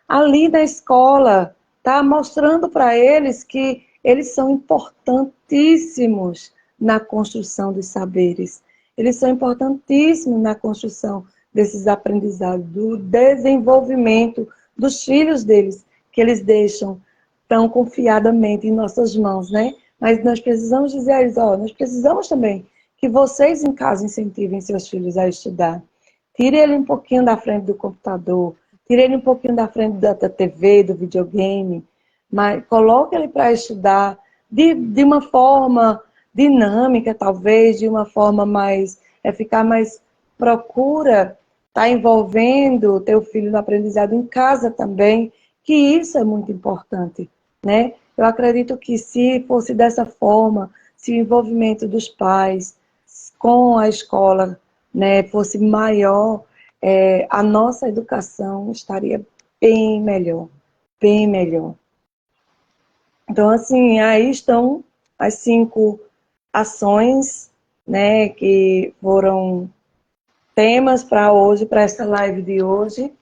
ali na escola, tá mostrando para eles que eles são importantíssimos na construção dos saberes. Eles são importantíssimos na construção desses aprendizados, do desenvolvimento dos filhos deles, que eles deixam tão confiadamente em nossas mãos, né? Mas nós precisamos dizer a eles, nós precisamos também que vocês em casa incentivem seus filhos a estudar. Tire ele um pouquinho da frente do computador, tire ele um pouquinho da frente da TV, do videogame, mas coloque ele para estudar de uma forma dinâmica, talvez, de uma forma mais eficaz, mas procura estar envolvendo o teu filho no aprendizado em casa também, que isso é muito importante, né? Eu acredito que se fosse dessa forma, se o envolvimento dos pais com a escola, né, fosse maior, a nossa educação estaria bem melhor, bem melhor. Então, assim, aí estão as 5 ações, né, que foram temas para hoje, para essa live de hoje,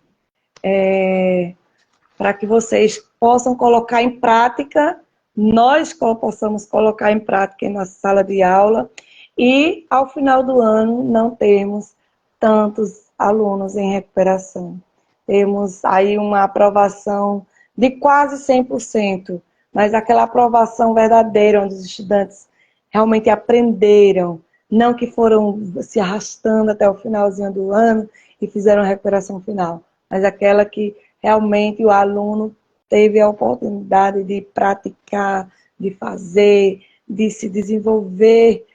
para que vocês possam colocar em prática, nós possamos colocar em prática em nossa sala de aula e, ao final do ano, não termos tantos alunos em recuperação. Temos aí uma aprovação de quase 100%, mas aquela aprovação verdadeira, onde os estudantes realmente aprenderam, não que foram se arrastando até o finalzinho do ano e fizeram a recuperação final, mas aquela que realmente o aluno teve a oportunidade de praticar, de fazer, de se desenvolver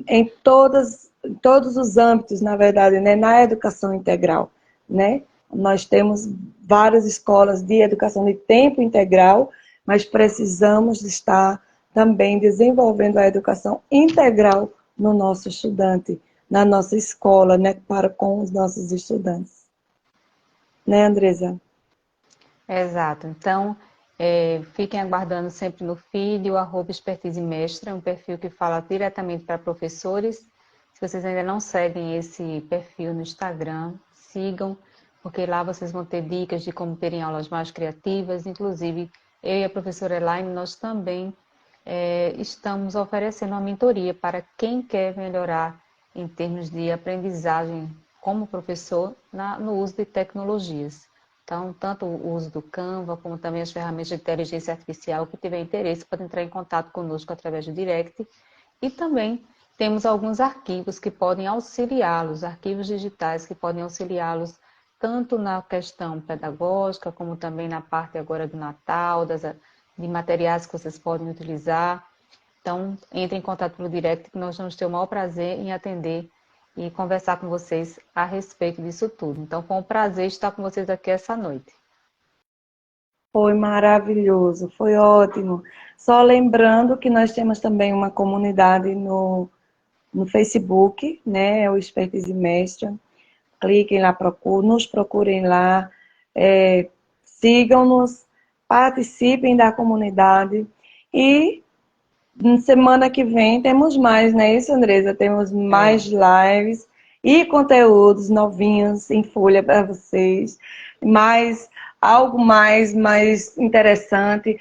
em todos os âmbitos, na verdade, né? Na educação integral, né? Nós temos várias escolas de educação de tempo integral, mas precisamos estar também desenvolvendo a educação integral no nosso estudante, na nossa escola, né? Para com os nossos estudantes. Né, Andresa? Exato. Então, fiquem aguardando sempre no feed, o @expertise mestra, um perfil que fala diretamente para professores. Se vocês ainda não seguem esse perfil no Instagram, sigam. porque lá vocês vão ter dicas de como terem aulas mais criativas. Inclusive, eu e a professora Elaine, nós também estamos oferecendo uma mentoria para quem quer melhorar em termos de aprendizagem como professor no uso de tecnologias. Então, tanto o uso do Canva, como também as ferramentas de inteligência artificial, que tiver interesse, pode entrar em contato conosco através do direct. E também temos alguns arquivos que podem auxiliá-los, arquivos digitais que podem auxiliá-los tanto na questão pedagógica, como também na parte agora do Natal, de materiais que vocês podem utilizar. Então, entre em contato pelo direct, que nós vamos ter o maior prazer em atender e conversar com vocês a respeito disso tudo. Então, foi um prazer estar com vocês aqui essa noite. Foi maravilhoso, foi ótimo. Só lembrando que nós temos também uma comunidade no Facebook, né? O Expertise Mestra. Cliquem lá, nos procurem lá, sigam-nos, participem da comunidade e semana que vem temos mais, não é isso, Andresa? Temos mais lives e conteúdos novinhos em folha para vocês, mais algo mais interessante.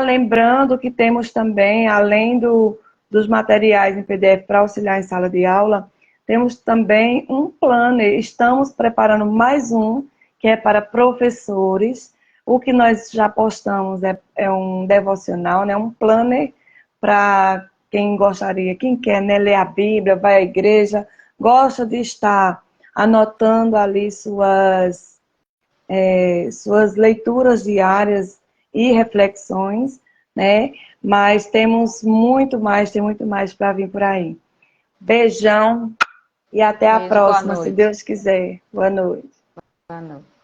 Lembrando que temos também, além dos materiais em PDF para auxiliar em sala de aula, temos também um planner. Estamos preparando mais um, que é para professores. O que nós já postamos é um devocional, né? Um planner para quem gostaria, quem quer, né, ler a Bíblia, vai à igreja, gosta de estar anotando ali suas leituras diárias e reflexões, né? Mas temos muito mais, tem muito mais para vir por aí. Beijão e até a Beijo, boa próxima, se noite. Deus quiser. Boa noite. Boa noite.